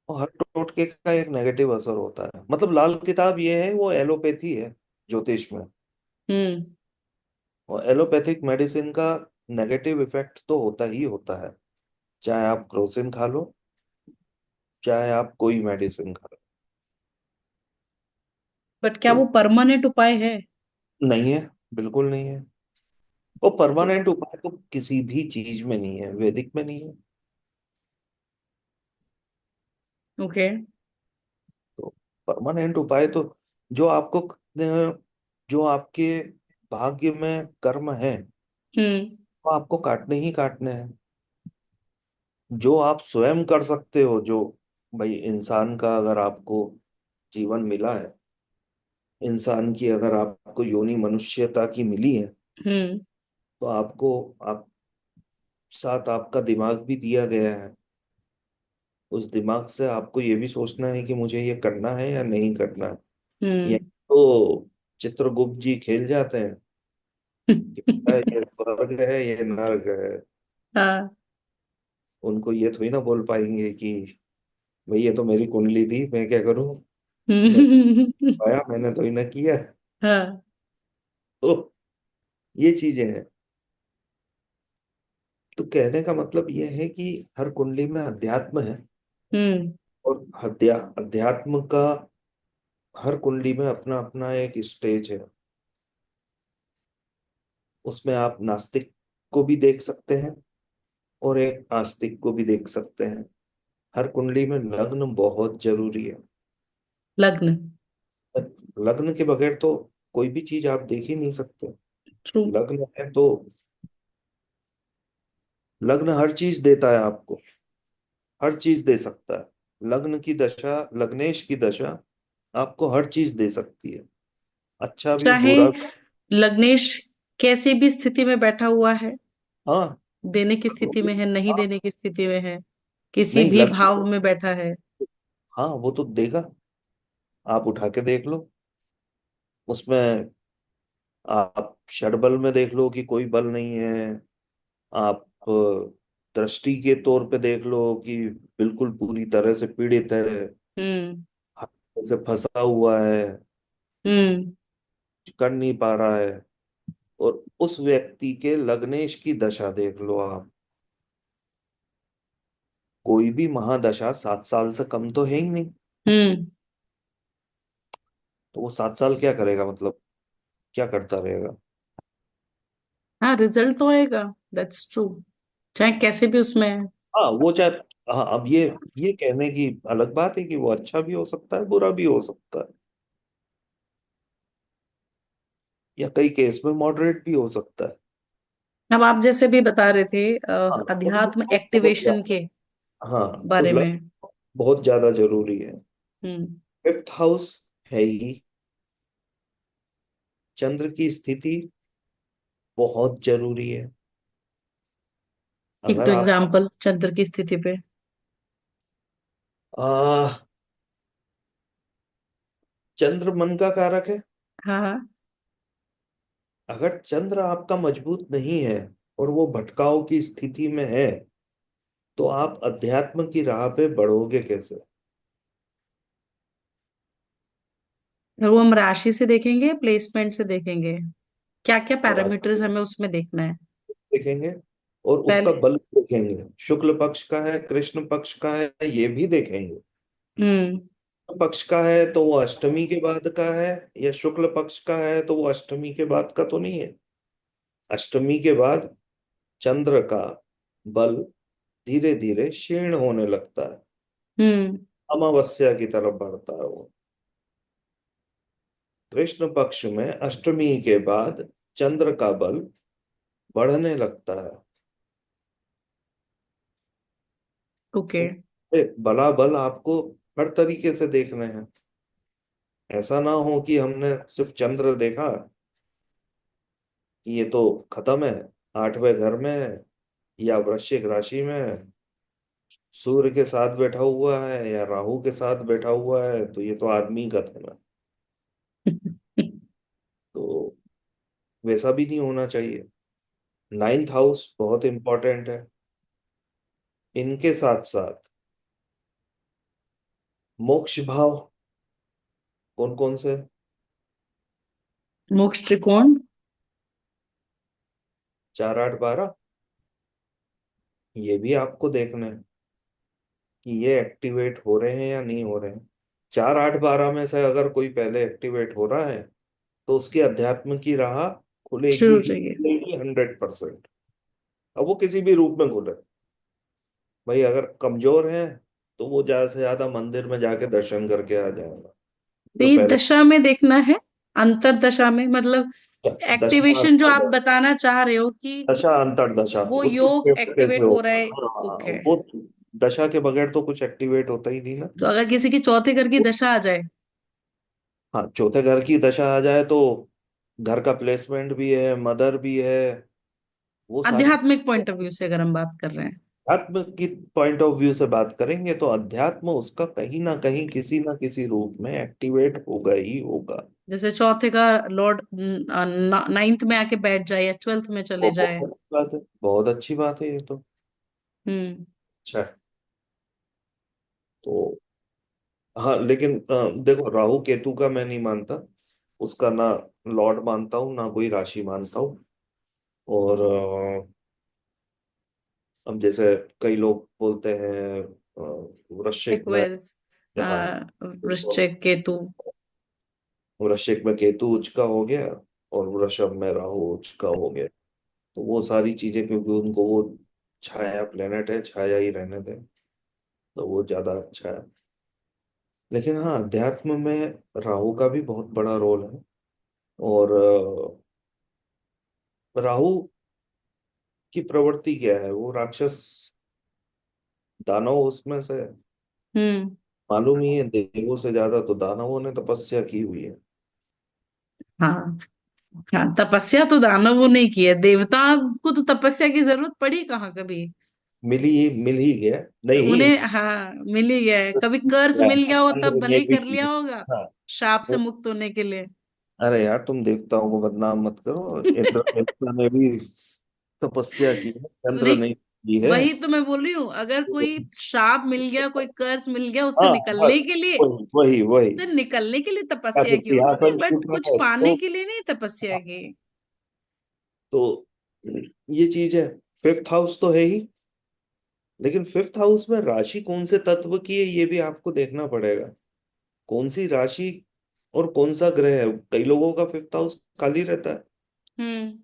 और हर टोटके का एक नेगेटिव असर होता है। मतलब लाल किताब ये है, वो एलोपैथी है ज्योतिष में। हम्म। और एलोपैथिक मेडिसिन का नेगेटिव इफेक्ट तो होता ही होता है, चाहे आप क्रोसिन खा लो, चाहे आप कोई मेडिसिन खा लो। बट क्या तो वो परमानेंट उपाय है? नहीं है, बिल्कुल नहीं है। वो परमानेंट उपाय तो किसी भी चीज में नहीं है, वैदिक में नहीं है। ओके। तो परमानेंट उपाय तो, जो आपको, जो आपके भाग्य में कर्म है, हम्म। वो आपको काटने ही काटने हैं। जो आप स्वयं कर सकते हो, जो भाई इंसान का अगर आपको जीवन मिला है, इंसान की अगर आपको योनि मनुष्यता की मिली है, हम्म। तो आपको, आप, साथ आपका दिमाग भी दिया गया है। उस दिमाग से आपको ये भी सोचना है कि मुझे ये करना है या नहीं करना है। ये हम्म। तो चित्रगुप्त जी खेल जाते हैं कि बेटा ये स्वर्ग है, ये नर्क है। हाँ। उनको ये थोड़ी ना बोल पाएंगे कि भाई ये तो मेरी कुंडली थी, मैं क्या करूं, मैं तो आया, मैंने तो ही ना किया। हाँ। तो ये चीजें हैं। तो कहने का मतलब ये है कि हर कुंडली में अध्यात्म है। हम्म। और अध्यात्म का हर कुंडली में अपना अपना एक स्टेज है। उसमें आप नास्तिक को भी देख सकते हैं, और एक आस्तिक को भी देख सकते हैं। हर कुंडली में लग्न बहुत जरूरी है। लग्न। लग्न के बगैर तो कोई भी चीज आप देख ही नहीं सकते। ट्रू। लग्न है तो, लग्न हर चीज देता है आपको, हर चीज दे सकता है। लग्न की दशा, लग्नेश की दशा आपको हर चीज दे सकती है, अच्छा भी चाहे बुरा। लग्नेश कैसी भी स्थिति में बैठा हुआ है, हाँ, देने की स्थिति में है, नहीं हाँ, देने की स्थिति में है, किसी नहीं भी लग्न भाव तो, में बैठा है। हाँ वो तो देगा। आप उठा के देख लो उसमें, आप षडबल में देख लो कि कोई बल नहीं है। आप दृष्टि के तौर पे देख लो कि बिल्कुल पूरी तरह से पीड़ित है, हम्म। हाथ से फंसा हुआ है, हम्म। कर नहीं पा रहा है। और उस व्यक्ति के लग्नेश की दशा देख लो आप। कोई भी महादशा 7 साल से कम तो है ही नहीं। हम्म। तो वो 7 साल क्या करेगा, मतलब क्या करता रहेगा। हाँ, रिजल्ट तो आएगा। That's true. चाहे कैसे भी उसमें। हाँ वो चाहे, हाँ अब ये कहने की अलग बात है कि वो अच्छा भी हो सकता है, बुरा भी हो सकता है, या कई केस में मॉडरेट भी हो सकता है। अब आप जैसे भी बता रहे थे हाँ तो अध्यात्म बहुत एक्टिवेशन ज्यादा, के हाँ तो बारे लक में। बहुत ज्यादा जरूरी है। हम्म। फिफ्थ हाउस है ही, चंद्र की स्थिति बहुत जरूरी है। एक अगर तो आप, एग्जाम्पल चंद्र की स्थिति पे। आ, चंद्र मन का कारक है। हाँ। अगर चंद्र आपका मजबूत नहीं है और वो भटकाव की स्थिति में है, तो आप अध्यात्म की राह पे बढ़ोगे कैसे? और वो हम राशि से देखेंगे, प्लेसमेंट से देखेंगे, क्या क्या और पैरामीटर्स राशि हमें उसमें देखना है? देखेंगे और उसका पहले। बल देखेंगे, शुक्ल पक्ष का है कृष्ण पक्ष का है ये भी देखेंगे। हम्म। पक्ष का है तो वो अष्टमी के बाद का है, या शुक्ल पक्ष का है तो वो अष्टमी के बाद का तो नहीं है। अष्टमी के बाद चंद्र का बल धीरे धीरे क्षीण होने लगता है, हम्म। अमावस्या की तरफ बढ़ता है वो। कृष्ण पक्ष में अष्टमी के बाद चंद्र का बल बढ़ने लगता है। ओके। तो बला बल आपको हर तरीके से देखने हैं। ऐसा ना हो कि हमने सिर्फ चंद्र देखा कि ये तो खत्म है, आठवें घर में है या वृश्चिक राशि में है, सूर्य के साथ बैठा हुआ है या राहु के साथ बैठा हुआ है, तो ये तो आदमी का धर्म है। तो वैसा भी नहीं होना चाहिए। नाइन्थ हाउस बहुत इंपॉर्टेंट है। इनके साथ साथ मोक्ष भाव कौन कौन से? मोक्ष त्रिकोण। 4 8 12, ये भी आपको देखना है कि ये एक्टिवेट हो रहे हैं या नहीं हो रहे हैं। 4 8 12 में से अगर कोई पहले एक्टिवेट हो रहा है, तो उसकी अध्यात्म की राह खुलेगी शुरू ही चाहिए। खुलेगी 100%। अब वो किसी भी रूप में खुले। भाई अगर कमजोर है तो वो ज्यादा से ज्यादा मंदिर में जाके दर्शन करके आ जाएगा, तो जो ये पहले। दशा में देखना है, अंतर दशा में मतलब दशा एक्टिवेशन जो आप बताना चाह रहे हो कि दशा अंतर्दशा वो उसकी योग shift कैसे एक्टिवेट हो रहा होगा? है। हाँ, ओके। वो दशा के बगैर तो कुछ एक्टिवेट होता ही नहीं ना। तो अगर किसी की चौथे घर की दशा आ जाए, हाँ, चौथे घर की दशा आ जाए तो घर का प्लेसमेंट भी है, मदर भी है, वो सारी। आध्यात्मिक पॉइंट ऑफ व्यू से अगर हम बात कर रहे हैं, अध्यात्म की पॉइंट ऑफ व्यू से बात करेंगे तो अध्यात्म उसका कहीं ना कहीं किसी ना किसी रूप में एक्टिवेट होगा ही होगा। जैसे चौथे का लॉर्ड नाइन्थ में आके बैठ जाए या ट्वेल्थ में चले बहुत जाए। अच्छी बात है, बहुत अच्छी बात है ये तो। हम्म। अच्छा है। तो हाँ, लेकिन देखो, राहु केतु का मैं नहीं मानता, उसका ना लॉर्ड मानता हूँ ना कोई राशि मानता हूँ। और अब जैसे कई लोग बोलते हैं वृश्चिक में, एक्वेरियस। हाँ, वृश्चिक केतु। वृश्चिक में केतु उच्च का हो गया और वृषभ में राहु उच्च का हो गया। तो वो सारी चीजें, क्योंकि उनको वो छाया प्लेनेट है, छाया ही रहने दें, तो वो ज्यादा अच्छा है। लेकिन हाँ, अध्यात्म में राहु का भी बहुत बड़ा रोल है। और राहु की प्रवृत्ति क्या है? वो राक्षस दानव उसमें से है। हम्म। मालूम ही है, देवों से ज्यादा तो दानवों ने तपस्या की हुई है। हाँ। हाँ, तपस्या तो दानवों ने की है, देवता को तो तपस्या की जरूरत पड़ी कहाँ कभी? मिल ही गया नहीं। उन्हें हाँ मिल ही गया है, कभी कर्ज मिल गया हो तब चंद्र भले ने ही भी कर की। लिया होगा, हाँ। शाप से वो- मुक्त होने के लिए। अरे यार, तुम देवताओं को बदनाम मत करो। इंद्र देवता ने भी तपस्या की है, चंद्र नहीं, ने की है। वही तो मैं बोल रही हूँ, अगर कोई श्राप मिल गया, कोई कर्ज मिल गया, उससे हाँ, निकलने बस के लिए, वही वही वही। तो निकलने के लिए या तपस्या फिर की उन्होंने, सिंहासन बट छूट कुछ रहा है पाने तो। के लिए नहीं तपस्या की। तो ये चीज है। फिफ्थ हाउस तो है ही, लेकिन फिफ्थ हाउस में राशि कौन से तत्व की है ये भी आपको देखना पड़ेगा। कौन सी राशि और कौन सा ग्रह है। कई लोगों का फिफ्थ हाउस खाली रहता है, हम्म।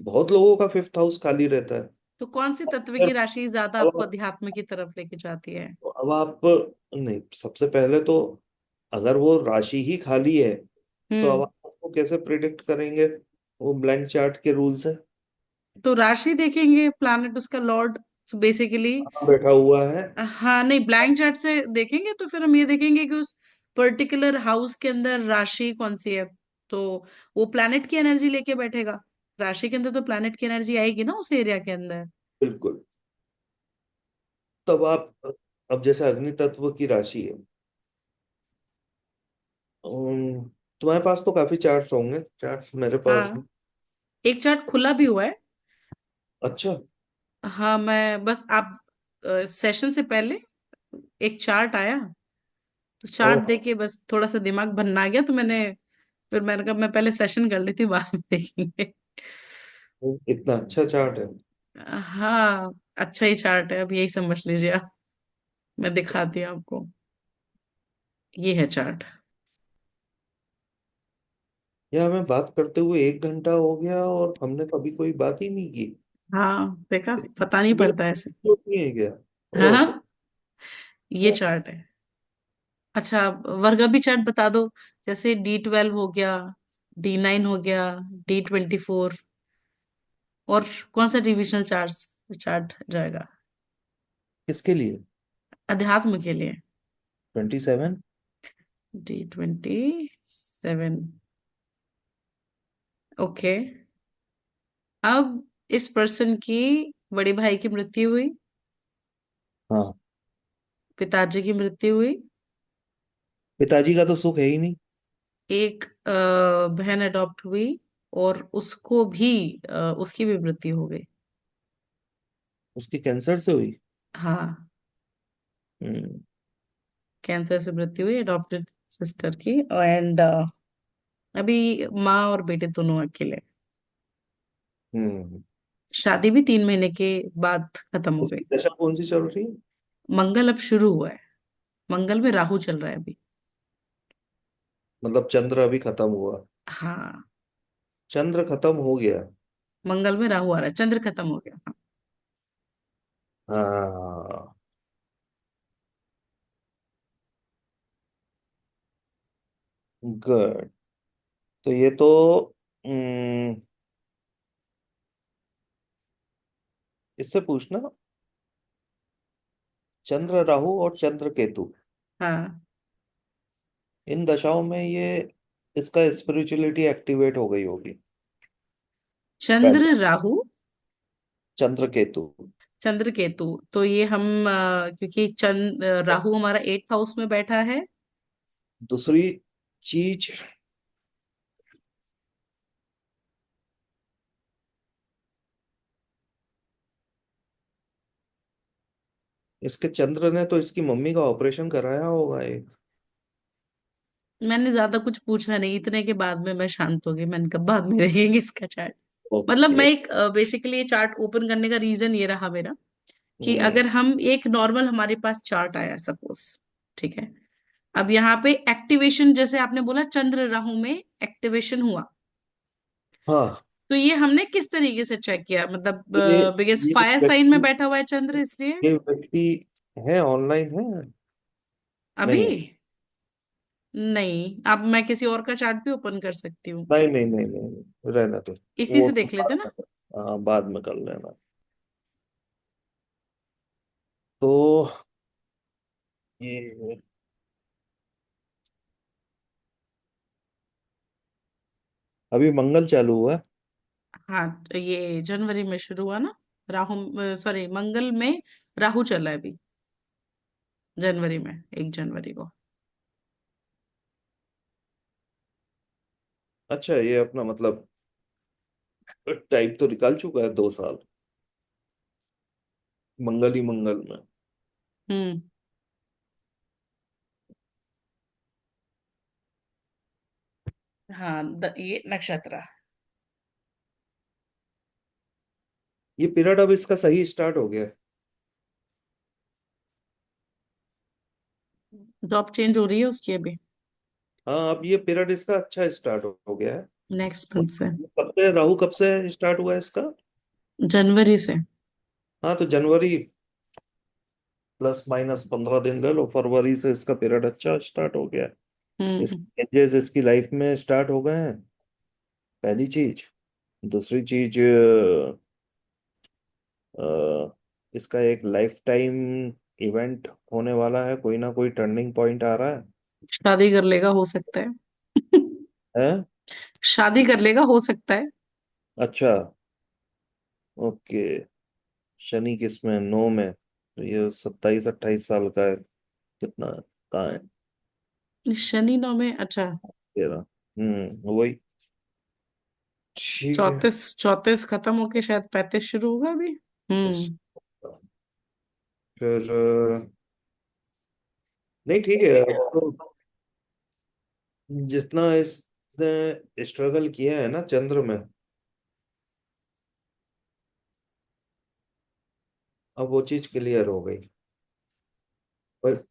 बहुत लोगों का फिफ्थ हाउस खाली रहता है। तो कौन सी तत्व की राशि ज्यादा आपको अब अध्यात्म की तरफ लेके जाती है? अब आप, नहीं, सबसे पहले तो अगर वो राशि ही खाली है, तो अब हम्म। आप उसको कैसे प्रिडिक्ट करेंगे? वो ब्लैंक चार्ट के रूल से तो राशि देखेंगे, प्लैनेट उसका लॉर्ड बेसिकली। कहाँ बैठा हुआ है। हाँ नहीं, ब्लैंक चार्ट से देखेंगे तो फिर हम ये देखेंगे कि उस पर्टिकुलर हाउस के अंदर राशि कौन सी है। तो वो प्लैनेट की एनर्जी लेके बैठेगा, राशि के अंदर तो प्लैनेट की एनर्जी आएगी ना उस एरिया के अंदर। बिल्कुल। तब आप, अब जैसे अग्नि तत्व की राशि है, तुम्हारे पास तो काफी चार्ट्स होंगे, चार्ट्स मेरे पास हाँ। भी। एक चार्ट खुला भी हुआ है। अच्छा। हाँ, मैं बस आप सेशन से पहले एक चार्ट आया, तो चार्ट ओह, देके बस थोड़ा सा दिमाग बनना आ गया, तो फिर मैंने कहा मैं पहले सेशन कर लेती हूँ, बाद में देखेंगे। इतना अच्छा चार्ट है। हाँ, अच्छा ही चार्ट है, अब यही समझ लीजिए आप। मैं दिखाती हूँ आपको। ये है चार्ट। या हमें बात करते हुए 1 घंटा हो गया और हमने कभी कोई बात ही नहीं की। हाँ, देखा, पता नहीं मेरे पड़ता ऐसे। तो नहीं है क्या? हाँ ओह। हाँ, ये चार्ट है। अच्छा, वर्ग भी चार्ट बता दो। जैसे D12 हो गया, D9 हो गया, D24, और कौन सा डिविजनल चार्ट चार्ट जाएगा किसके लिए? अध्यात्म के लिए? 27। D27। ओके। अब इस पर्सन की बड़े भाई की मृत्यु हुई, हाँ। पिताजी की मृत्यु हुई, पिताजी का तो सुख है ही नहीं। एक बहन अडॉप्ट हुई, और उसको भी उसकी भी मृत्यु हो गई। उसकी कैंसर से हुई। हाँ, हम्म। कैंसर से मृत्यु हुई अडॉप्टेड सिस्टर की। एंड अभी माँ और बेटे दोनों अकेले। हम्म। शादी भी 3 महीने के बाद खत्म हो गई। उसकी दशा कौन सी चल रही है? मंगल अब शुरू हुआ है। मंगल में राहु चल रहा है अभी। मतलब चंद्र अभी खत्म हुआ? हाँ, चंद्र खत्म हो गया। मंगल में राहु आ रहा है, चंद्र खत्म हो गया। हाँ। हाँ। गुड। तो ये तो इससे पूछना, चंद्र राहु और चंद्र केतु, हाँ, इन दशाओं में ये इसका स्पिरिचुअलिटी एक्टिवेट हो गई होगी पहले। चंद्र राहु चंद्र केतु। चंद्र केतु, तो ये हम क्योंकि राहु हमारा 8th हाउस में बैठा है। दूसरी चीज, इसके चंद्र ने तो इसकी मम्मी का ऑपरेशन कराया होगा एक। मैंने ज्यादा कुछ पूछा नहीं, इतने के बाद में मैं शांत हो गई, मैंने कहा बाद में देखेंगे इसका चार्ट। मतलब ओके। मैं एक बेसिकली ये चार्ट ओपन करने का रीजन ये रहा मेरा, कि हम्म। अगर हम एक नॉर्मल हमारे पास चार्ट आया सपोज, ठीक है, अब यहाँ पे एक्टिवेशन जैसे आपने बोला चंद्र राहु में एक्टिवेशन हुआ, हाँ। तो ये हमने किस तरीके से चेक किया? मतलब ये बिकॉज ये फायर साइन में व्यक्ति, बैठा हुआ है चंद्र, इसलिए। ये व्यक्ति है ऑनलाइन है? अभी नहीं है। नहीं, अब मैं किसी और का चार्ट भी ओपन कर सकती हूँ। नहीं नहीं नहीं नहीं नहीं, रहना तो। इसी वो से तो देख लेते बाद ना। में हाँ, बाद में कर लेना। तो ये अभी मंगल चालू हुआ है। हाँ, तो ये जनवरी में शुरू हुआ ना। राहु, सॉरी, मंगल में राहु चला है अभी, जनवरी में, 1 जनवरी को। अच्छा, ये अपना मतलब टाइप तो निकाल चुका है 2 साल, मंगल ही मंगल में। हम्म। हाँ, ये नक्षत्र। ये पीरियड अब इसका सही स्टार्ट हो गया है। जॉब चेंज हो रही है उसकी अभी, हाँ, अब ये पीरियड इसका अच्छा स्टार्ट हो गया है। नेक्स्ट मंथ से, कब से राहु कब से स्टार्ट हुआ है इसका? जनवरी से। हाँ, तो जनवरी प्लस माइनस 15 दिन ले लो, फरवरी से इसका पीरियड अच्छा स्टार्ट हो गया है। इस हम्म। चेंजेस इसकी लाइफ में स्टार्ट हो गए हैं, पहली चीज। दूसरी चीज, इसका एक लाइफ टाइम इवेंट होने वाला है, कोई ना कोई टर्निंग पॉइंट आ रहा शादी कर लेगा, हो सकता है। है। शादी कर लेगा, हो सकता है। अच्छा। ओके। शनि किस में? 9 में, तो ये 27-28 साल का है। कितना कहाँ है? शनि 9 में, अच्छा। 13। वही। ठीक है। 34 खत्म होके शायद 35 शुरू होगा अभी। इस हम्म। फिर नहीं ठीक है, अब तो जितना इसने स्ट्रगल किया है ना चंद्र में, अब वो चीज क्लियर हो गई। बस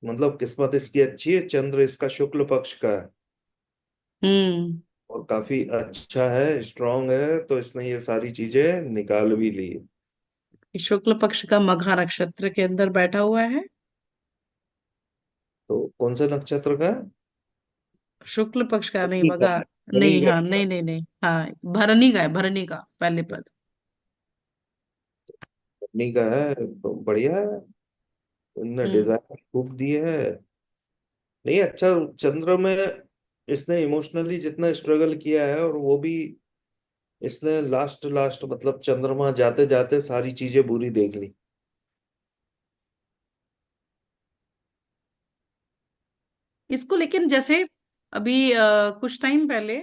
मतलब किस्मत इसकी अच्छी है, चंद्र इसका शुक्ल पक्ष का है हम्म। और काफी अच्छा है, स्ट्रांग है, तो इसने ये सारी चीजें निकाल भी ली। शुक्ल पक्ष का मघा नक्षत्र के अंदर बैठा हुआ है। तो कौन से नक्षत्र का है? शुक्ल पक्ष का नहीं, शनि का मघा। है, शनि नहीं, हाँ, का। नहीं, नहीं, नहीं, हाँ। भरणी का है, भरणी का पहले पद। शनि का है तो बढ़िया है, इनने हम्म। डिजाइन खूब दिए है। नहीं अच्छा, चंद्र में इसने इमोशनली जितना स्ट्रगल किया है, और वो भी इसने लास्ट लास्ट मतलब चंद्रमा जाते जाते सारी चीजें बुरी देख ली। इसको लेकिन जैसे अभी कुछ टाइम पहले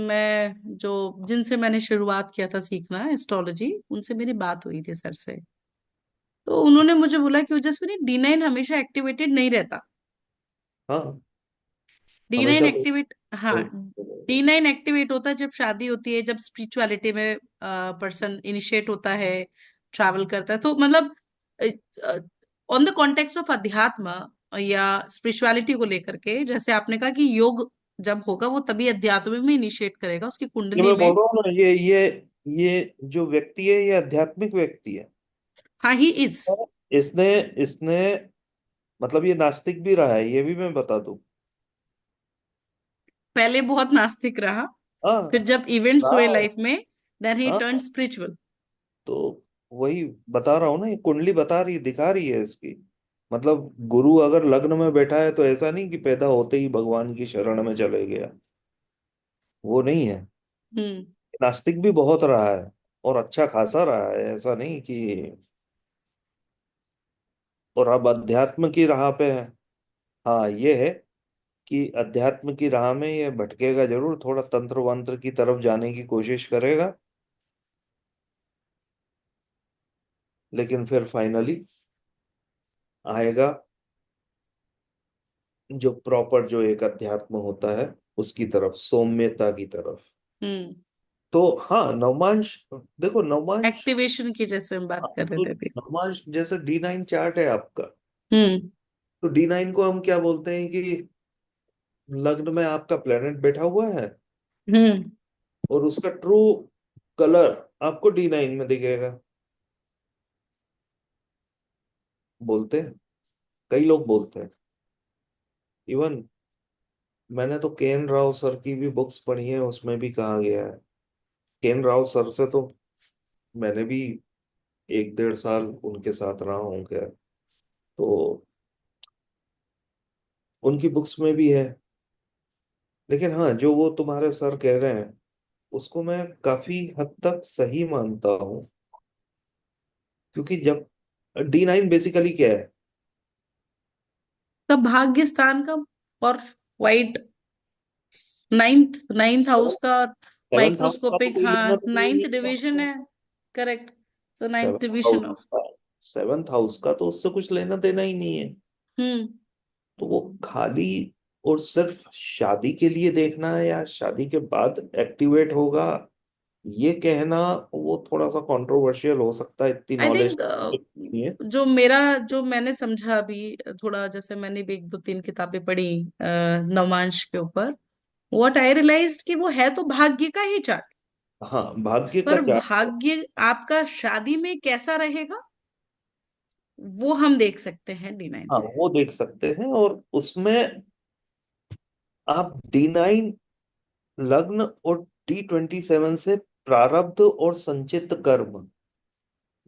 मैं जो जिनसे मैंने शुरुआत किया था सीखना एस्ट्रोलॉजी, उनसे मेरी बात हुई थी सर से। तो उन्होंने मुझे बोला कि ओजस्विनी, D9 हमेशा एक्टिवेटेड नहीं रहता। हाँ, डी नाइन हमेशा तो एक्टिवेट हाँ, D9 एक्टिवेट होता है जब शादी होती है, जब स्पिरिचुअलिटी में पर्सन इनिशिएट होता है, ट्रैवल करता है, तो मतलब ऑन द कॉन्टेक्स्ट ऑफ अध्यात्म या स्पिरिचुअलिटी को लेकर के, जैसे आपने कहा कि योग जब होगा वो तभी अध्यात्म में इनिशिएट करेगा उसकी ये कुंडली मैं में। बोल रहा हूँ ना, ये जो व्यक्ति है ये आध्यात्मिक व्यक्ति है। हाँ, ही इज। इसने इसने मतलब ये नास्तिक भी रहा है, ये भी मैं बता दूं। पहले बहुत नास्तिक रहा, फिर हाँ, जब इवेंट्स हुए रहा है। लाइफ में, देन ही हाँ, टर्न स्पिरिचुअल। तो वही बता रहा हूँ ना, ये कुंडली बता रही दिखा रही है इसकी। मतलब गुरु अगर लग्न में बैठा है तो ऐसा नहीं कि पैदा होते ही भगवान की शरण में चले गया, वो नहीं है। हम्म। नास्तिक भी बहुत रहा है और अच्छा खासा रहा है, ऐसा नहीं कि। और अब अध्यात्म की राह पे है। हाँ ये है कि अध्यात्म की राह में ये भटकेगा जरूर, थोड़ा तंत्र वंत्र की तरफ जाने की कोशिश करेगा, लेकिन फिर फाइनली आएगा जो प्रॉपर जो एक अध्यात्म होता है उसकी तरफ, सौम्यता की तरफ। हम्म। तो हाँ नवमांश, देखो नवमांश, एक्टिवेशन की जैसे हम बात कर रहे तो थे अभी। नवमांश जैसे D9 चार्ट है आपका, हम्म। तो D9 को हम क्या बोलते हैं कि लग्न में आपका प्लेनेट बैठा हुआ है हम्म। और उसका ट्रू कलर आपको D9 में दिखेगा। बोलते हैं, कई लोग बोलते हैं। इवन मैंने तो केएन राव सर की भी बुक्स पढ़ी है, उसमें भी कहा गया है। केएन राव सर से तो मैंने भी 1 1.5 साल उनके साथ रहा हूँ क्या, तो उनकी बुक्स में भी है। लेकिन हाँ, जो वो तुम्हारे सर कह रहे हैं उसको मैं काफी हद तक सही मानता हूँ, क्योंकि जब D9 बेसिकली क्या है? का भाग्य स्थान का, और वाइट, नाइन्थ नाइन्थ हाउस का, सेवंथ हाउस का तो माइक्रोस्कोपिक, कोई लेना हाँ, देना ही नाइन्थ नहीं है डिवीजन उसको। है। Correct. So ninth seventh house division of. का, सेवंथ हाउस का तो उससे कुछ लेना देना ही नहीं है। हम्म। तो वो खाली और सिर्फ शादी के लिए देखना है या शादी के बाद एक्टिवेट होगा, ये कहना वो थोड़ा सा कंट्रोवर्शियल हो सकता है, इतनी आई नॉलेज थिंक नहीं है। जो मैंने समझा अभी, थोड़ा जैसे मैंने भी 1 2 3 किताबें पढ़ी नवमांश के ऊपर, व्हाट आई रियलाइज्ड कि वो है तो भाग्य का ही चार्ट। हाँ, भाग्य का पर चार्ट है। भाग्य आपका शादी में कैसा रहेगा, वो हम देख सकते हैं D9 हाँ से। वो देख सकते हैं, और उसमें आप D9 लग्न और D27 से प्रारब्ध और संचित कर्म,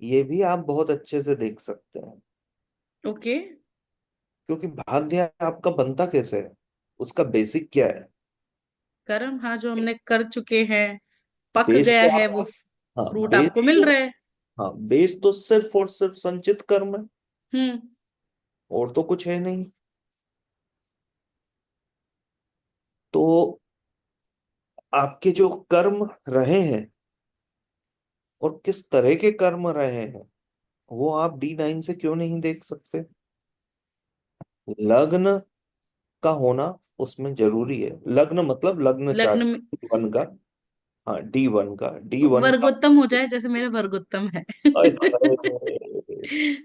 ये भी आप बहुत अच्छे से देख सकते हैं। ओके। क्योंकि भाग्य आपका बनता कैसे है, उसका बेसिक क्या है? कर्म, हाँ, जो हमने कर चुके हैं, पक बेस गया तो है वो, आपका, हाँ फ्रूट बेस आपको मिल तो, रहा है। हाँ बेस तो सिर्फ और सिर्फ संचित कर्म है, हम्म। और तो कुछ है नहीं। तो आपके जो कर्म रहे हैं और किस तरह के कर्म रहे हैं, वो आप D9 से क्यों नहीं देख सकते? लग्न का होना उसमें जरूरी है। लग्न मतलब लग्न लग्न चार्ट में वन का। हाँ, D1 का, D1 का। वर्गोत्तम हो जाए, जैसे मेरा वर्गोत्तम है। अरे,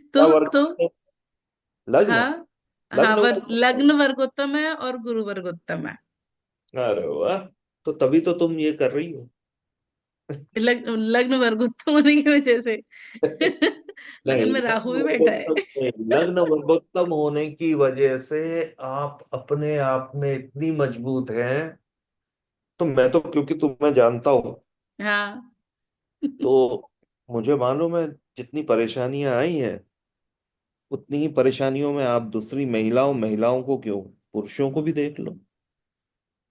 क्या वर्ग? तो लग्न। हाँ, हाँ, लग्न वर्ग। लग्न वर्गोत्तम है और गुरु वर्गोत्तम है। अरे वाह, तो तभी तो तुम ये कर रही हो। लग्न वर्गोत्तम होने की वजह से। नहीं, लगन में राहु भी बैठा है। लग्न वर्गोत्तम होने की वजह से आप अपने आप में इतनी मजबूत हैं। तो मैं तो, क्योंकि तुम्हें जानता हूं, हाँ। तो मुझे मालूम है जितनी परेशानियां आई हैं, उतनी ही परेशानियों में आप दूसरी महिलाओं महिलाओं को क्यों, पुरुषों को भी देख लो,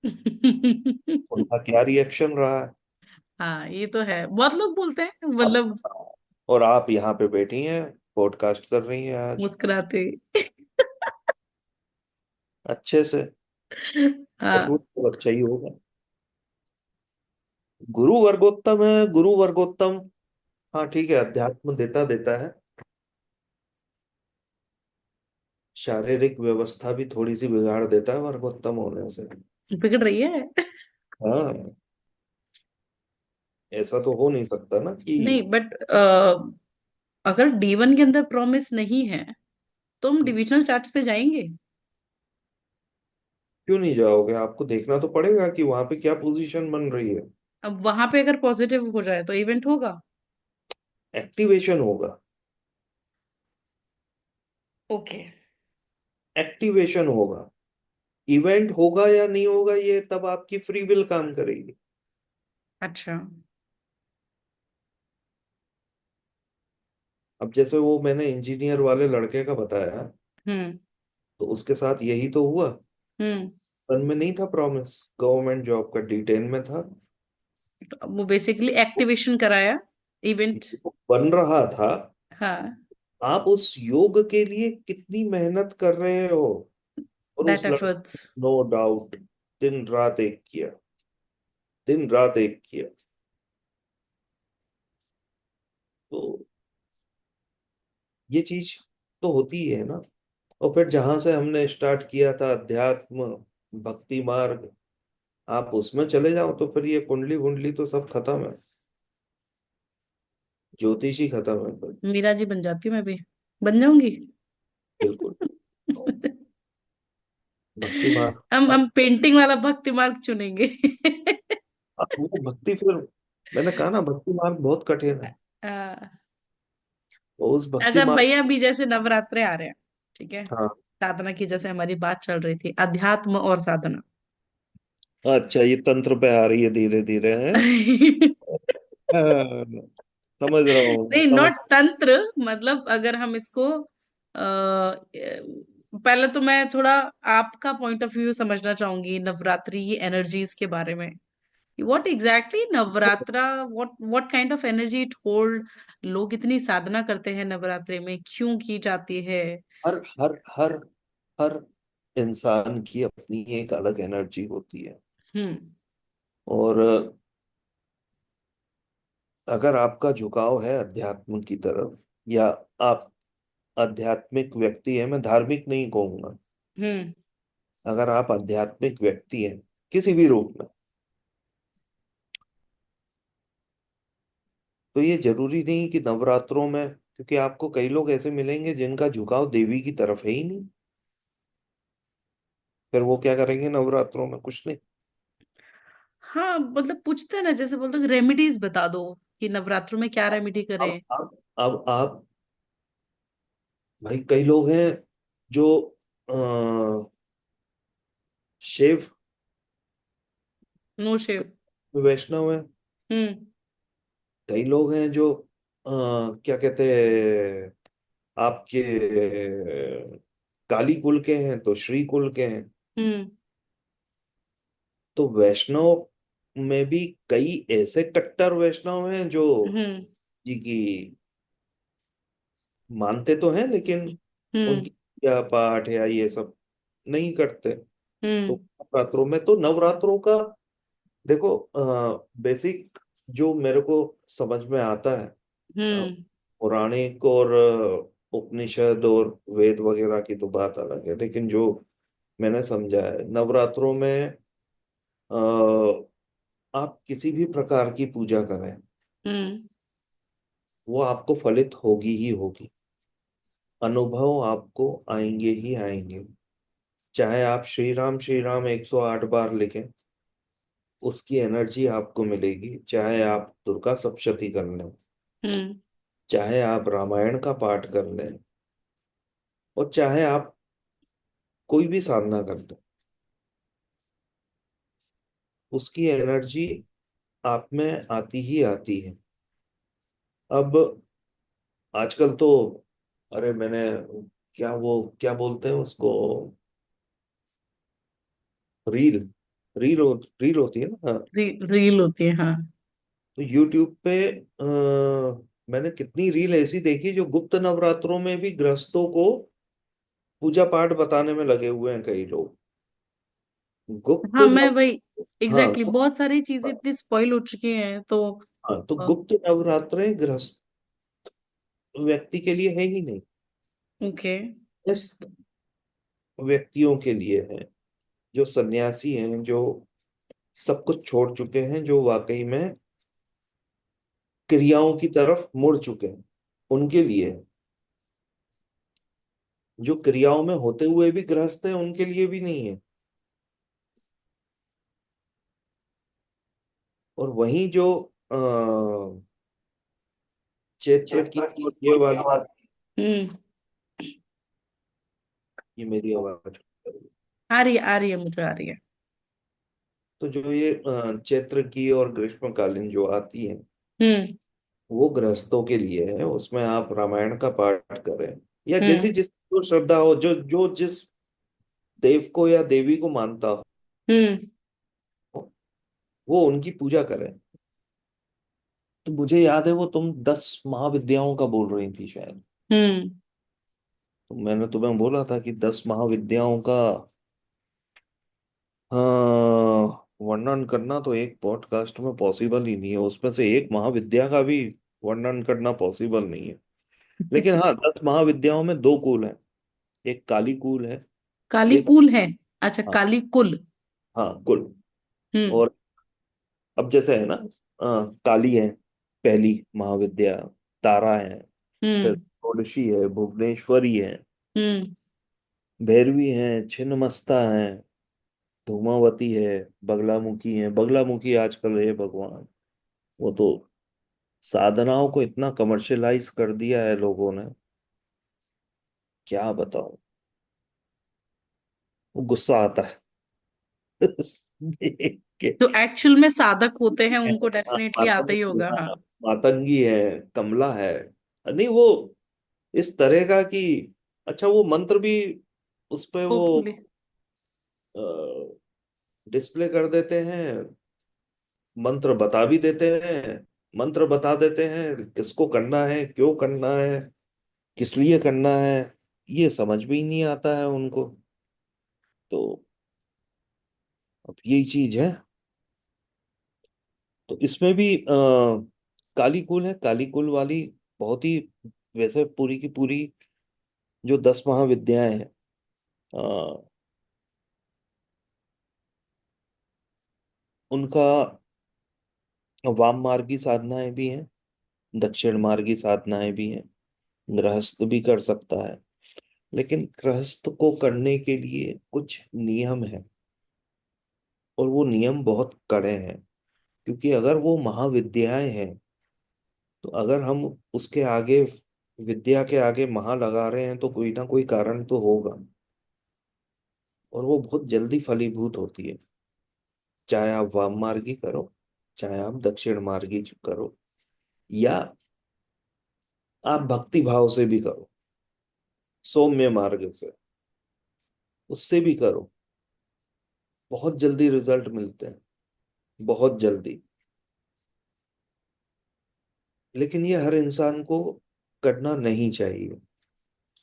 उनका क्या रिएक्शन रहा है। हाँ, ये तो है, बहुत लोग बोलते हैं अब मतलब, और आप यहाँ पे बैठी हैं, पॉडकास्ट कर रही हैं आज, मुस्कुराते। अच्छे से। हाँ। तो अच्छा ही होगा। गुरु वर्गोत्तम है, गुरु वर्गोत्तम। हाँ ठीक है, अध्यात्म देता देता है। शारीरिक व्यवस्था भी थोड़ी सी बिगाड़ देता है वर्गोत्तम होने से। बिगड़ रही है। हाँ, ऐसा तो हो नहीं सकता ना कि। नहीं, बट अगर D1 के अंदर प्रॉमिस नहीं है, तो हम डिविजनल चार्ट्स पे जाएंगे। क्यों नहीं जाओगे? आपको देखना तो पड़ेगा कि वहां पे क्या पोजीशन बन रही है। अब वहां पे अगर पॉजिटिव हो जाए तो इवेंट होगा। एक्टिवेशन होगा। ओके। एक्टिवेशन होगा। इवेंट होगा या नहीं होगा, ये तब आपकी फ्री विल काम करेगी। अच्छा। अब जैसे वो मैंने इंजीनियर वाले लड़के का बताया, हम्म। तो उसके साथ यही तो हुआ। हम्म। मन में नहीं था प्रॉमिस, गवर्नमेंट जॉब का, D10 में था। तो वो बेसिकली एक्टिवेशन कराया, इवेंट। बन रहा था। हाँ। आप उस योग के लिए कितनी मेहनत कर रहे हो, और दैट उस लड़के, एफर्ट्स। नो डाउट, दिन रात एक किया, दिन रात एक किया। तो ये चीज तो होती ही है ना। और फिर जहां से हमने स्टार्ट किया था अध्यात्म, भक्ति मार्ग, आप उसमें चले जाओ तो फिर ये कुंडली वुंडली तो सब खत्म है। ज्योतिष ही खत्म है फिर। मीरा जी बन जाती हूँ मैं भी, बन जाऊंगी। बिल्कुल। भक्ति मार्ग। हम पेंटिंग वाला भक्ति मार्ग चुनेंगे। अब वो भक्ति फिर, मैंने कहा ना, भक्ति मार्ग बहुत कठिन है। आ, और उस भक्ति अच्छा मार्ग। भैया, अभी जैसे नवरात्रे आ रहे हैं, ठीक है, हाँ। साधना की जैसे हमारी बात चल रही थी, अध्यात्म और साधना। अच्छा, ये तंत्र पे आ रही है धीरे धीरे है। नहीं, हाँ, समझ रहा हूँ, समझ। नॉट तंत्र, मतलब अगर हम इसको पहले तो मैं थोड़ा आपका पॉइंट ऑफ व्यू समझना चाहूंगी नवरात्रि की एनर्जीज के बारे में। What exactly Navratra, what kind of energy it hold. लोग इतनी साधना करते हैं नवरात्रि में, क्यों की जाती है? हर हर हर हर इंसान की अपनी एक अलग एनर्जी होती है। हम्म। और अगर आपका झुकाव है अध्यात्म की तरफ, या आप आध्यात्मिक व्यक्ति है, मैं धार्मिक नहीं कहूंगा, हम्म। अगर आप आध्यात्मिक व्यक्ति हैं किसी भी रूप में, तो ये जरूरी नहीं कि नवरात्रों में, क्योंकि आपको कई लोग ऐसे मिलेंगे जिनका झुकाव देवी की तरफ है ही नहीं, फिर वो क्या करेंगे नवरात्रों में? कुछ नहीं। हाँ, मतलब पूछते हैं ना, जैसे बोलते हैं रेमेडीज बता दो कि नवरात्रों में क्या रेमेडी अब करें। अब आप, भाई कई लोग हैं जो अ, शिव नो शेव। वैष्णव है। हम्म। कई लोग हैं जो क्या कहते हैं, आपके काली कुल के हैं तो श्री कुल के हैं। हम्म। तो वैष्णव में भी कई ऐसे कट्टर वैष्णव हैं जो हम्म। जी की मानते तो हैं, लेकिन हम्म। उनकी पूजा पाठ या ये सब नहीं करते। तो हम्म। नवरात्रों में, तो नवरात्रों का देखो, बेसिक जो मेरे को समझ में आता है, अ, हम्म। पौराणिक और उपनिषद और वेद वगैरह की तो बात अलग है, लेकिन जो मैंने समझा है नवरात्रों में, आप किसी भी प्रकार की पूजा करें, हम्म। वो आपको फलित होगी ही होगी। अनुभव आपको आएंगे ही आएंगे। चाहे आप श्री राम 108 बार लिखें, उसकी एनर्जी आपको मिलेगी। चाहे आप दुर्गा सप्तशती कर लें, हम्म। चाहे आप रामायण का पाठ कर लें, और चाहे आप कोई भी साधना कर लें, उसकी एनर्जी आप में आती ही आती है। अब आजकल तो, अरे मैंने, क्या वो, क्या बोलते हैं उसको, रील रील होती है ना, हाँ। रील होती है, हाँ। तो यूट्यूब पे मैंने कितनी रील ऐसी देखी जो गुप्त नवरात्रों में भी गृहस्थों को पूजा पाठ बताने में लगे हुए हैं कई लोग। गुप्त हाँ, मैं नव वही हाँ एग्जैक्टली बहुत सारी चीजें इतनी स्पॉइल हो चुकी हैं तो। हाँ, तो अ, गुप्त नवरात्रे गृहस्थ व्यक्ति के लिए है ही नहीं, ओके। गृहस्थ व्यक्तियों के लिए है, जो सन्यासी हैं, जो सब कुछ छोड़ चुके हैं, जो वाकई में क्रियाओं की तरफ मुड़ चुके हैं, उनके लिए है। जो क्रियाओं में होते हुए भी गृहस्थ है, उनके लिए भी नहीं है। और वहीं जो अ, चैत्र की ये वाली, हम्म। ये मेरी आवाज, आ रही है, मुझे आ रही है। तो जो ये चैत्र की और ग्रीष्मकालीन जो आती है, हम्म। वो गृहस्थों के लिए है। उसमें आप रामायण का पाठ करें, या जैसी हम्म। जिस जो श्रद्धा हो, जो जो जिस देव को या देवी को मानता हम्म। हो, वो उनकी पूजा करें। तो मुझे याद है, वो तुम 10 महाविद्याओं का बोल रही थी शायद। हम्म। तो मैंने तुम्हें बोला था कि 10 महाविद्याओं का, हाँ, वर्णन करना तो एक पॉडकास्ट में पॉसिबल ही नहीं है। उसमें से एक महाविद्या का भी वर्णन करना पॉसिबल नहीं है। लेकिन हाँ, 10 महाविद्याओं में दो कुल हैं। एक काली कुल है, काली एक, कुल है। अच्छा, हाँ, काली कुल। हाँ कुल। हम्म। और अब जैसे है ना, काली है पहली महाविद्या, तारा है, फिर हम्म। षोडशी है, भुवनेश्वरी है, हम्म। भैरवी है, छिन्नमस्ता है, धूमावती है, बगलामुखी है। बगलामुखी आजकल है भगवान, वो तो साधनाओं को इतना कमर्शियलाइज कर दिया है लोगों ने, क्या बताओ। वो गुस्सा आता है देख के। जो एक्चुअल में साधक होते हैं उनको डेफिनेटली आता ही मातंगी, होगा, हाँ। हाँ, मातंगी है, कमला है। नहीं, वो इस तरह का कि, अच्छा, वो मंत्र भी उस पे वो होपफुली। डिस्प्ले कर देते हैं, मंत्र बता भी देते हैं, मंत्र बता देते हैं किसको करना है, क्यों करना है, किस लिए करना है, ये समझ भी नहीं आता है उनको। तो अब यही चीज है। तो इसमें भी काली कुल है, काली कुल वाली बहुत ही, वैसे पूरी की पूरी जो 10 महाविद्याएं हैं, उनका वाम मार्गी साधनाएं भी हैं, दक्षिण मार्गी साधनाएं भी हैं। गृहस्थ भी कर सकता है, लेकिन गृहस्थ को करने के लिए कुछ नियम है, और वो नियम बहुत कड़े हैं। क्योंकि अगर वो महाविद्याएं हैं, तो अगर हम उसके आगे, विद्या के आगे महा लगा रहे हैं, तो कोई ना कोई कारण तो होगा। और वो बहुत जल्दी फलीभूत होती है, चाहे आप वाम मार्गी करो, चाहे आप दक्षिण मार्गी करो, या आप भक्ति भाव से भी करो, सौम्य मार्ग से, उससे भी करो, बहुत जल्दी रिजल्ट मिलते हैं, बहुत जल्दी। लेकिन ये हर इंसान को करना नहीं चाहिए।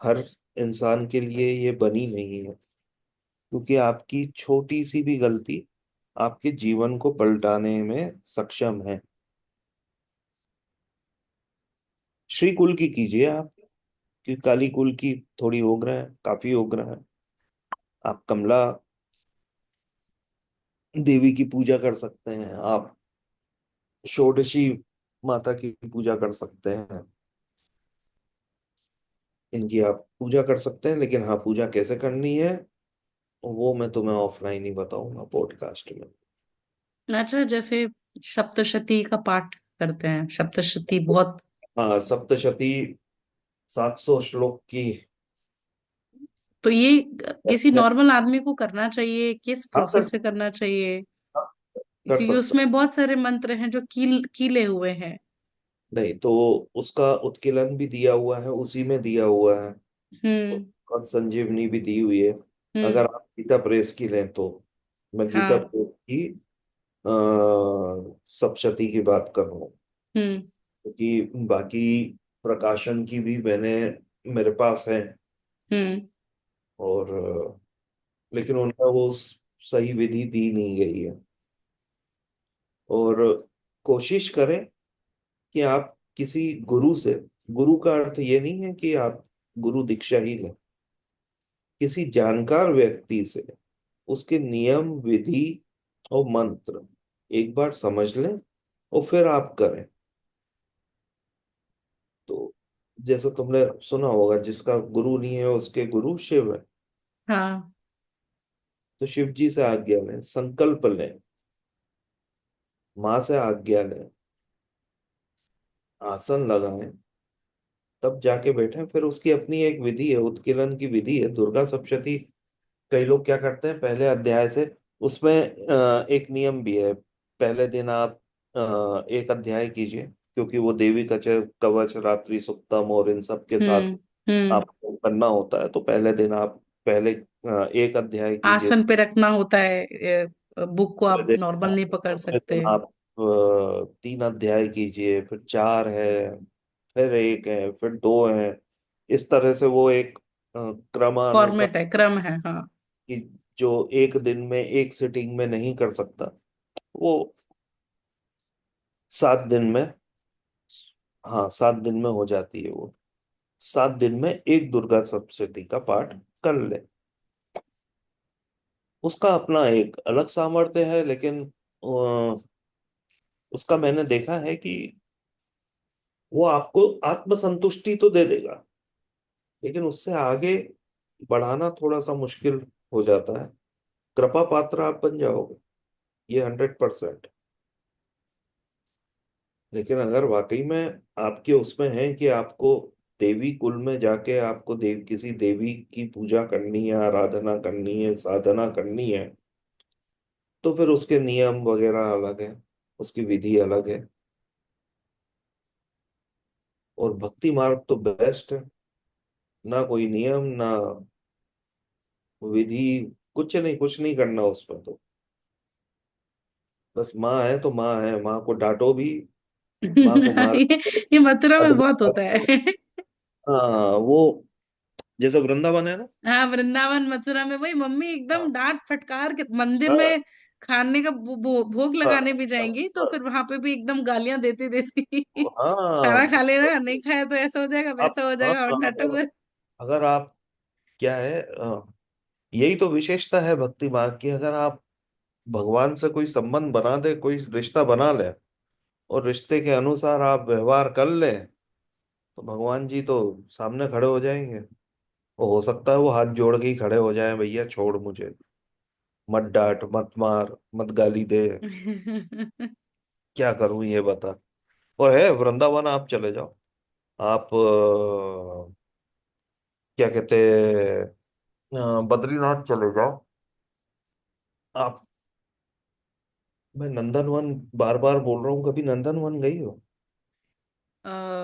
हर इंसान के लिए ये बनी नहीं है, क्योंकि आपकी छोटी सी भी गलती आपके जीवन को पलटाने में सक्षम है। श्री कुल की कीजिए आप, कि काली कुल की थोड़ी उग्र है, काफी उग्र है। आप कमला देवी की पूजा कर सकते हैं, आप षोडशी माता की पूजा कर सकते हैं, इनकी आप पूजा कर सकते हैं। लेकिन हाँ, पूजा कैसे करनी है वो मैं तुम्हें ऑफलाइन ही बताऊंगा पॉडकास्ट में। अच्छा, जैसे सप्तशती का पाठ करते हैं, सप्तशती बहुत। हाँ, सप्तशती 700 श्लोक की। तो ये किसी नॉर्मल आदमी को करना चाहिए, किस आप कर प्रोसेस से करना चाहिए? कर क्योंकि सकते उसमें बहुत सारे मंत्र हैं जो कीले हुए हैं। नहीं तो उसका उत्कीलन भी दिया हुआ है, उसी में दिया हुआ है। हम्म। और संजीवनी भी दी हुई है। हम्म। अगर आप गीता प्रेस की लें तो, मैं गीता हाँ। प्रेस की सप्तशती की बात कर रहा हूँ। हम्म। क्योंकि बाकी प्रकाशन की भी मैंने मेरे पास है। हम्म। और लेकिन उनका वो सही विधि दी नहीं गई है। और कोशिश करें कि आप किसी गुरु से, गुरु का अर्थ ये नहीं है कि आप गुरु दीक्षा ही लें, किसी जानकार व्यक्ति से उसके नियम विधि और मंत्र एक बार समझ लें और फिर आप करें। तो जैसे तुमने सुना होगा, जिसका गुरु नहीं है उसके गुरु शिव है। हाँ। तो शिव जी से आज्ञा लें, संकल्प लें, माँ से आज्ञा लें, आसन लगाएं, तब जाके बैठे। फिर उसकी अपनी एक विधि है, उत्कीलन की विधि है, दुर्गा सप्तशती। कई लोग क्या करते हैं, पहले अध्याय से उसमें एक नियम भी है। पहले दिन आप एक अध्याय कीजिए, क्योंकि वो देवी कवच, रात्रि सुक्तम और इन सब के साथ हम्म। हम्म। आपको करना होता है। तो पहले दिन आप पहले एक अध्याय कीजिए। आसन पे रखना होता है, बुक को दूसरे आप दिन नॉर्मल नहीं पकड़ दूसरे दिन सकते। आप 3 अध्याय कीजिए, फिर 4 है, फिर 1 है, फिर 2 है। इस तरह से वो एक क्रमानुसार, फॉर्मेट है, क्रम है, हाँ। कि जो एक दिन में एक सिटिंग में नहीं कर सकता, वो 7 दिन में, हाँ 7 दिन में हो जाती है वो। 7 दिन में एक दुर्गा सप्तशती का पाठ कर ले। उसका अपना एक अलग सामर्थ्य है, लेकिन उसका मैंने देखा है कि वो आपको आत्मसंतुष्टि तो दे देगा, लेकिन उससे आगे बढ़ाना थोड़ा सा मुश्किल हो जाता है। कृपा पात्र आप बन जाओगे, ये 100%। लेकिन अगर वाकई में आपके उसमें है कि आपको देवी कुल में जाके आपको किसी देवी की पूजा करनी है, आराधना करनी है, साधना करनी है, तो फिर उसके नियम वगैरह अलग है, उसकी विधि अलग है। और भक्ति मार्ग तो बेस्ट है, ना कोई नियम, ना विधि, कुछ नहीं करना उसमें। तो बस माँ है तो माँ है, माँ को डांटो भी, माँ को मार ये ये मथुरा में बहुत होता दो। है। हाँ, वो जैसे वृंदावन है ना। हाँ, वृंदावन मथुरा में वही मम्मी एकदम हाँ डांट फटकार के मंदिर हाँ में खाने का भोग हाँ, लगाने भी बस जाएंगी तो फिर बस। वहां पे भी एकदम गालियां देती देती। हाँ खाना खा लेना, नहीं खाया तो ऐसा हो जाएगा, आप वैसा हो हाँ, जाएगा, और नाटक अगर में। अगर आप, क्या है यही तो विशेषता है भक्ति मार्ग की। अगर आप भगवान से कोई संबंध बना दे, कोई रिश्ता बना ले, और रिश्ते के अनुसार आप व्यवहार कर लें, तो भगवान जी तो सामने खड़े हो जाएंगे। वो हो सकता है वो हाथ जोड़ के ही खड़े हो जाए, भैया छोड़ मुझे, मत डांट, मत मार, मत गाली दे, क्या करूं ये बता। और है वृंदावन, आप चले जाओ। आप क्या कहते हैं, बद्रीनाथ चले जाओ आप। मैं नंदनवन बार बार बोल रहा हूँ, कभी नंदनवन गई हो?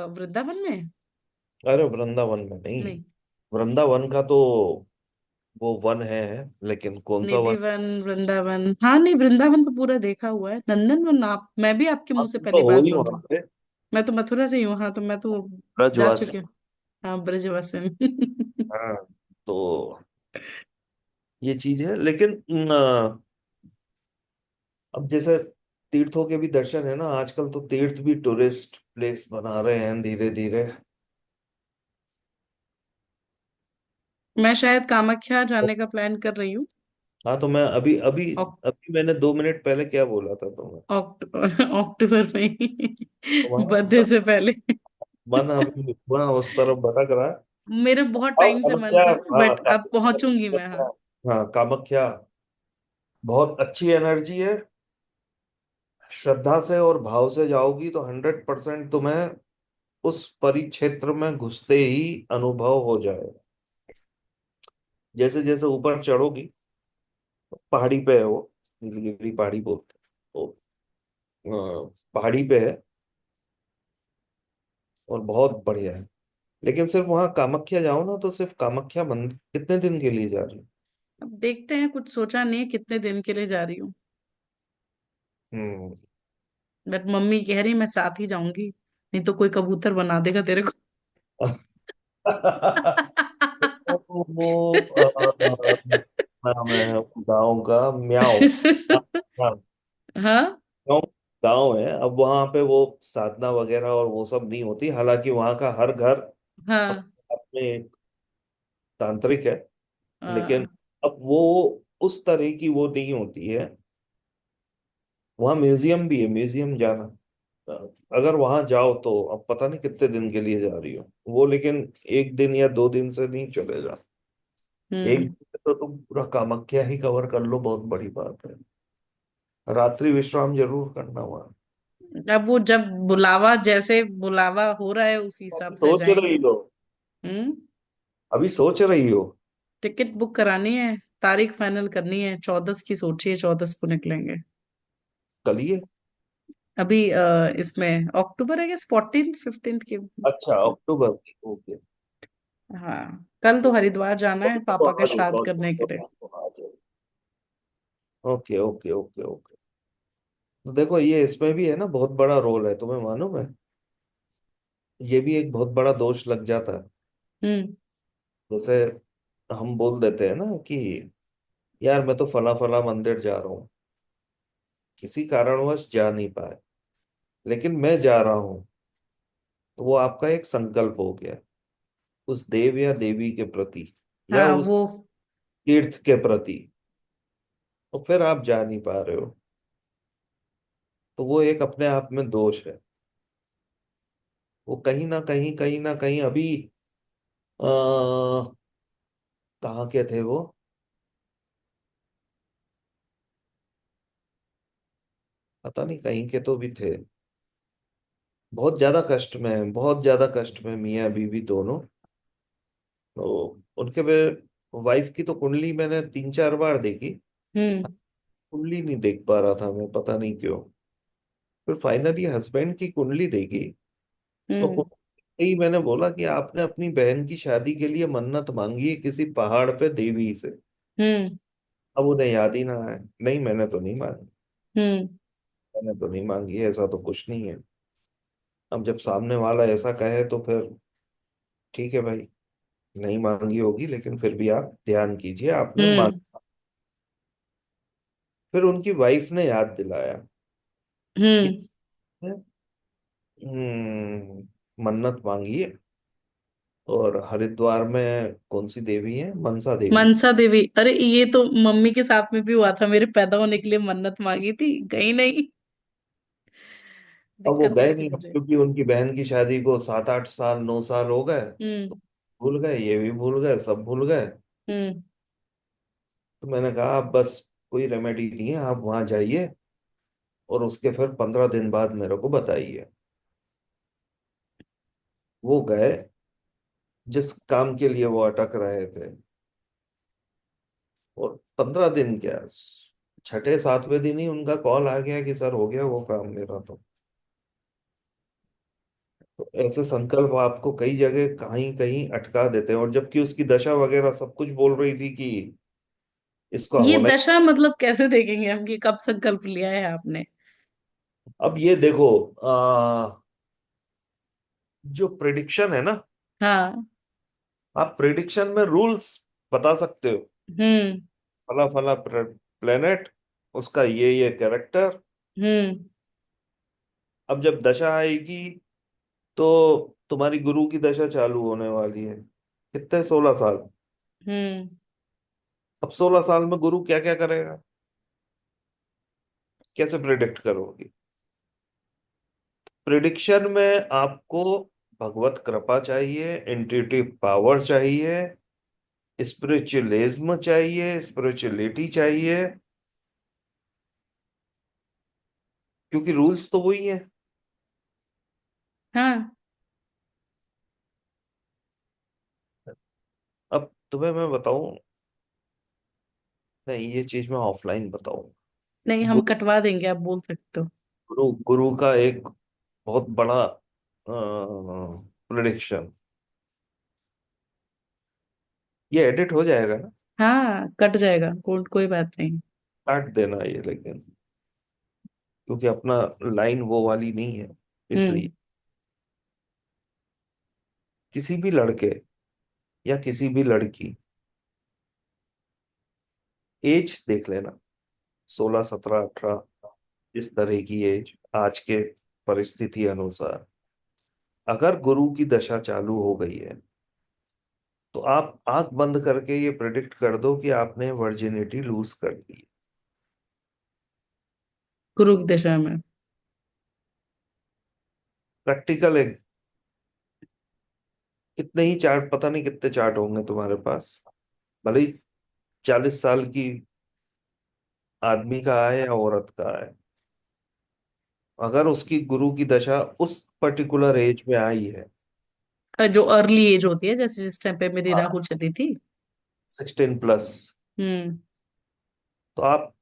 वृंदावन में? अरे वृंदावन में नहीं, नहीं। वृंदावन का तो वो वन है, लेकिन कौन सा वन? निधिवन, वृंदावन, हाँ, नहीं, वृंदावन तो पूरा देखा हुआ है। नंदनवन आप, मैं भी आपके मुंह से हम पहली तो हो बार ही सुन रही वहां हूँ। पे, मैं तो मथुरा से ही हूँ, हाँ, तो मैं तो जा ब्रजवासी। चुकी हूँ। हाँ, ब्रजवासी। हाँ, तो ये चीज है। लेकिन अब जैसे तीर्थों के भी दर्शन है ना, आजकल तो तीर्थ भी टूरिस्ट प्लेस बना रहे हैं धीरे धीरे। मैं शायद कामाख्या जाने का प्लान कर रही हूँ। हाँ, तो मैं अभी अभी अक- अभी मैंने 2 मिनट पहले क्या बोला था तुम्हें? अक्टूबर में ही, तो वहाँ बर्थडे से पहले। मन अभी वहाँ उस तरफ भटक रहा है। मेरे बहुत और टाइम से मन कामाख्या, था, हाँ बट अब पहुंचूंगी मैं। हाँ। हाँ कामाख्या बहुत अच्छी एनर्जी है। श्रद्धा से और भाव से जाओगी तो 100% तुम्हें उस परिक्षेत्र में घुसते ही अनुभव हो जाएगा। जैसे जैसे ऊपर चढ़ोगी, पहाड़ी पे है वो, नीलगिरी पहाड़ी बोलते हैं तो, पहाड़ी पे है और बहुत बढ़िया है। लेकिन सिर्फ वहाँ कामाख्या जाओ ना, तो सिर्फ कामाख्या मंदिर कितने दिन के लिए जा रही हो? अब देखते हैं, कुछ सोचा नहीं है कितने दिन के लिए जा रही हूँ। हम्म। बट मम्मी कह रही मैं साथ ही जाऊंगी, नहीं तो कोई कबूतर बना देगा तेरे को। वो नाम है गाँव का, म्याओ। हाँ, हाँ। गाँव, गाँव है। अब वहां पे वो साधना वगैरह और वो सब नहीं होती, हालांकि वहां का हर घर हाँ। अपने एक तांत्रिक है। लेकिन हाँ। अब वो उस तरह की वो नहीं होती है। वहाँ म्यूजियम भी है, म्यूजियम जाना। अगर वहां जाओ तो अब पता नहीं कितने दिन के लिए जा रही हो वो, लेकिन 1 दिन या 2 दिन से नहीं चलेगा। एक हम्म। दिन में तो तुम पूरा कामाख्या ही कवर कर लो, बहुत बड़ी बात है। रात्रि विश्राम जरूर करना वहाँ। अब वो जब बुलावा, जैसे बुलावा हो रहा है उसी हिसाब अभी से सोच रही जाएंगे। हो? हम्म। अभी सोच रही हो? टिकट बुक करानी है, तारीख फाइनल करनी है, 14 की सोची है, 14 को निकलेंगे। कल ही है? अभी इसमें अक्टूबर है क्या, 14 15 की। अच्छा, अक्टूबर की, ओके। हाँ, कल तो हरिद्वार जाना है तो पापा आ के श्राद्ध जाओ, करने के लिए। तो आ जाओ। Okay okay okay okay. तो देखो, ये इसमें भी है ना, बहुत बड़ा रोल है, तुम्हें मालूम है? ये भी एक बहुत बड़ा दोष लग जाता है। हम्म। जैसे हम बोल देते हैं ना कि यार मैं तो फला फला मंदिर जा रहा हूँ, किसी कारणवश जा नहीं पाए, लेकिन मैं जा रहा हूँ, तो वो आपका एक संकल्प हो गया उस देव या देवी के प्रति, या हाँ उस वो। तीर्थ के प्रति। तो फिर आप जा नहीं पा रहे हो, तो वो एक अपने आप में दोष है। वो कहीं ना कहीं अभी आ, कहाँ के थे वो, पता नहीं, कहीं के तो भी थे। बहुत ज्यादा कष्ट में है, बहुत ज्यादा कष्ट में, मियाँ बीवी दोनों। तो उनके वाइफ की तो कुंडली मैंने 3 4 बार देखी, हम्म। कुंडली नहीं देख पा रहा था मैं, पता नहीं क्यों। फिर फाइनली हस्बैंड की कुंडली देखी, तो हम्म। कुंडली ही मैंने बोला कि आपने अपनी बहन की शादी के लिए मन्नत मांगी है किसी पहाड़ पे देवी से। हम्म। अब उन्हें याद ही ना आए, नहीं मैंने तो नहीं मांगी, हम्म। मैंने तो नहीं मांगी है, ऐसा तो कुछ नहीं है। अब जब सामने वाला ऐसा कहे तो फिर ठीक है भाई, नहीं मांगी होगी, लेकिन फिर भी आप ध्यान कीजिए आपने मांग। हम्म। फिर उनकी वाइफ ने याद दिलाया कि हम्म। मन्नत मांगी है, और हरिद्वार में कौन सी देवी है, मनसा देवी। मनसा देवी, अरे ये तो मम्मी के साथ में भी हुआ था, मेरे पैदा होने के लिए मन्नत मांगी थी, गई नहीं। अब वो दिक्कत हुई गए थी नहीं, अब मुझे। क्योंकि उनकी बहन की शादी को 7 8 साल 9 साल हो गए, तो हम्म। भूल गए, ये भी भूल गए, सब भूल गए। हम्म। तो मैंने कहा अब बस कोई रेमेडी नहीं है, आप वहां जाइए और उसके फिर 15 दिन बाद मेरे को बताइए। वो गए, जिस काम के लिए वो अटक रहे थे, और 15 दिन क्या, छठे सातवें दिन ही उनका कॉल आ गया कि सर हो गया वो काम मेरा। तो ऐसे संकल्प आपको कई जगह कहीं कहीं अटका देते हैं, और जबकि उसकी दशा वगैरह सब कुछ बोल रही थी कि इसका ये होना दशा मतलब कैसे देखेंगे हम कि कब संकल्प लिया है आपने? अब ये देखो, जो प्रिडिक्शन है ना, हाँ। आप प्रिडिक्शन में रूल्स बता सकते हो, हम्म। फला फला प्लेनेट उसका ये कैरेक्टर। हम्म। अब जब दशा आएगी तो तुम्हारी गुरु की दशा चालू होने वाली है, कितने, 16 साल। हम्म। अब 16 साल में गुरु क्या क्या करेगा, कैसे प्रिडिक्ट करोगी। प्रिडिक्शन में आपको भगवत कृपा चाहिए, इंट्यूटिव पावर चाहिए, स्पिरिचुअलिज्म चाहिए, स्पिरिचुअलिटी चाहिए, क्योंकि रूल्स तो वही है। हाँ। अब तुम्हें मैं बताऊं, नहीं ये चीज मैं ऑफलाइन बताऊं। नहीं, हम गुरु कटवा देंगे, आप बोल सकते हो। गुरु गुरु का एक बहुत बड़ा प्रिडिक्शन, ये एडिट हो जाएगा ना, हाँ, कट जाएगा, कोई बात नहीं। काट देना ये, लेकिन क्योंकि अपना लाइन वो वाली नहीं है, हम्म। इसलिए। किसी भी लड़के या किसी भी लड़की, एज देख लेना, 16, 17, 18, इस तरह की एज आज के परिस्थिति अनुसार, अगर गुरु की दशा चालू हो गई है तो आप आंख बंद करके ये प्रिडिक्ट कर दो कि आपने वर्जिनिटी लूज कर दी। गुरु की दिशा में। प्रैक्टिकल एक, कितने ही चार्ट, पता नहीं कितने चार्ट होंगे तुम्हारे पास, भले ही 40 साल की आदमी का है या औरत का है, अगर उसकी गुरु की दशा उस पर्टिकुलर एज में आई है, जो अर्ली एज होती है, जैसे जिस टाइम पे मेरी राहु चली थी। 16+, हम्म। तो आप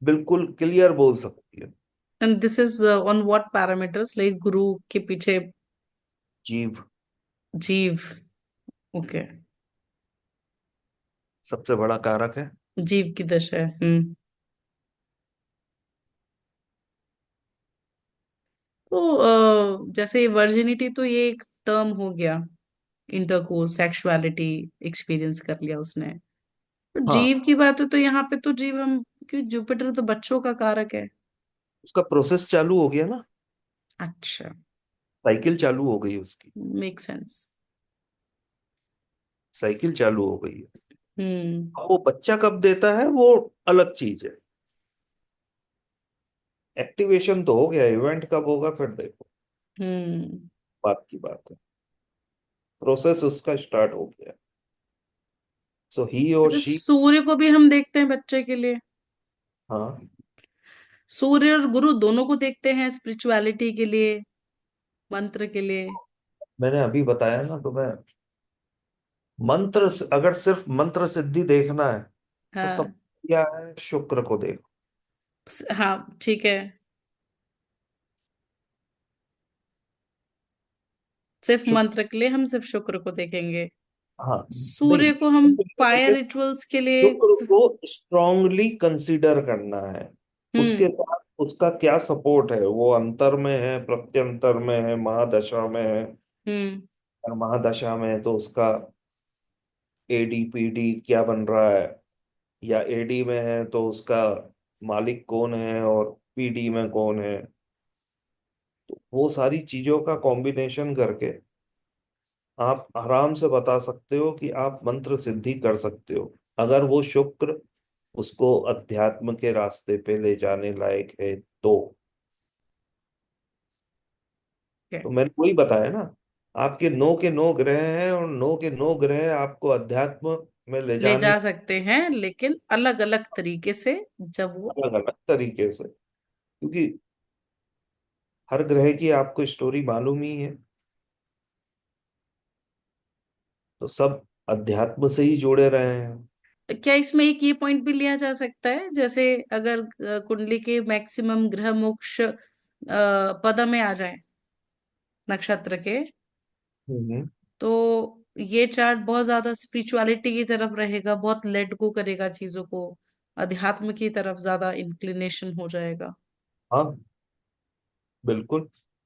बिल्कुल क्लियर बोल सकती है। And this is on what parameters, like गुरु के पीछे। जीव जीव। ओके। सबसे बड़ा कारक है। जीव की दशा है। तो जैसे वर्जिनिटी तो ये एक टर्म हो गया, इंटरकोर्स, सेक्सुअलिटी एक्सपीरियंस कर लिया उसने। तो हाँ, जीव की बात है तो यहाँ पे तो जीव हम, क्योंकि जुपिटर तो बच्चों का कारक है। उसका प्रोसेस चालू हो गया ना, अच्छा। साइकिल चालू हो गई उसकी, मेक सेंस। साइकिल चालू हो गई है। हम्म। अब वो बच्चा कब देता है वो अलग चीज है। एक्टिवेशन तो हो गया, इवेंट कब होगा फिर देखो, हम्म। बात की बात है। प्रोसेस उसका स्टार्ट हो गया। सो ही और अच्छा, शी। सूर्य को भी हम देखते हैं बच्चे के लिए। हाँ, सूर्य और गुरु दोनों को देखते हैं स्पिरिचुअलिटी के लिए, मंत्र के लिए। मैंने अभी बताया ना तुम्हें, मंत्र अगर सिर्फ मंत्र सिद्धि देखना है तो सब हाँ। क्या है, शुक्र को देखो। हाँ, ठीक है। सिर्फ शुक्र, मंत्र के लिए हम सिर्फ शुक्र को देखेंगे। हाँ, नहीं, सूर्य को हम फायर रिचुअल्स के लिए। शुक्र को स्ट्रांगली कंसीडर करना है। उसके हम्म। बाद उसका क्या सपोर्ट है, वो अंतर में है, प्रत्यंतर में है, महादशा में है। हम्म। और महादशा में है तो उसका एडीपीडी क्या बन रहा है, या एडी में है तो उसका मालिक कौन है और पीडी में कौन है। तो वो सारी चीजों का कॉम्बिनेशन करके आप आराम से बता सकते हो कि आप मंत्र सिद्धि कर सकते हो, अगर वो शुक्र उसको अध्यात्म के रास्ते पे ले जाने लायक है तो। Okay. तो मैंने वही बताया ना, आपके 9 के 9 ग्रह हैं और 9 के 9 ग्रह आपको अध्यात्म में ले ले जाने, जा सकते हैं, लेकिन अलग अलग तरीके से, जब वो। अलग अलग तरीके से, क्योंकि हर ग्रह की आपको स्टोरी मालूम ही है। तो सब अध्यात्म से ही जुड़े रहे हैं। क्या इसमें एक ये पॉइंट भी लिया जा सकता है, जैसे अगर कुंडली के मैक्सिमम ग्रह मोक्ष पद में आ जाए नक्षत्र के, हम्म। तो ये चार्ट बहुत ज्यादा स्पिरिचुअलिटी की तरफ रहेगा, बहुत लेट गो करेगा चीजों को, अध्यात्म की तरफ ज्यादा इंक्लिनेशन हो जाएगा। हाँ, बिल्कुल।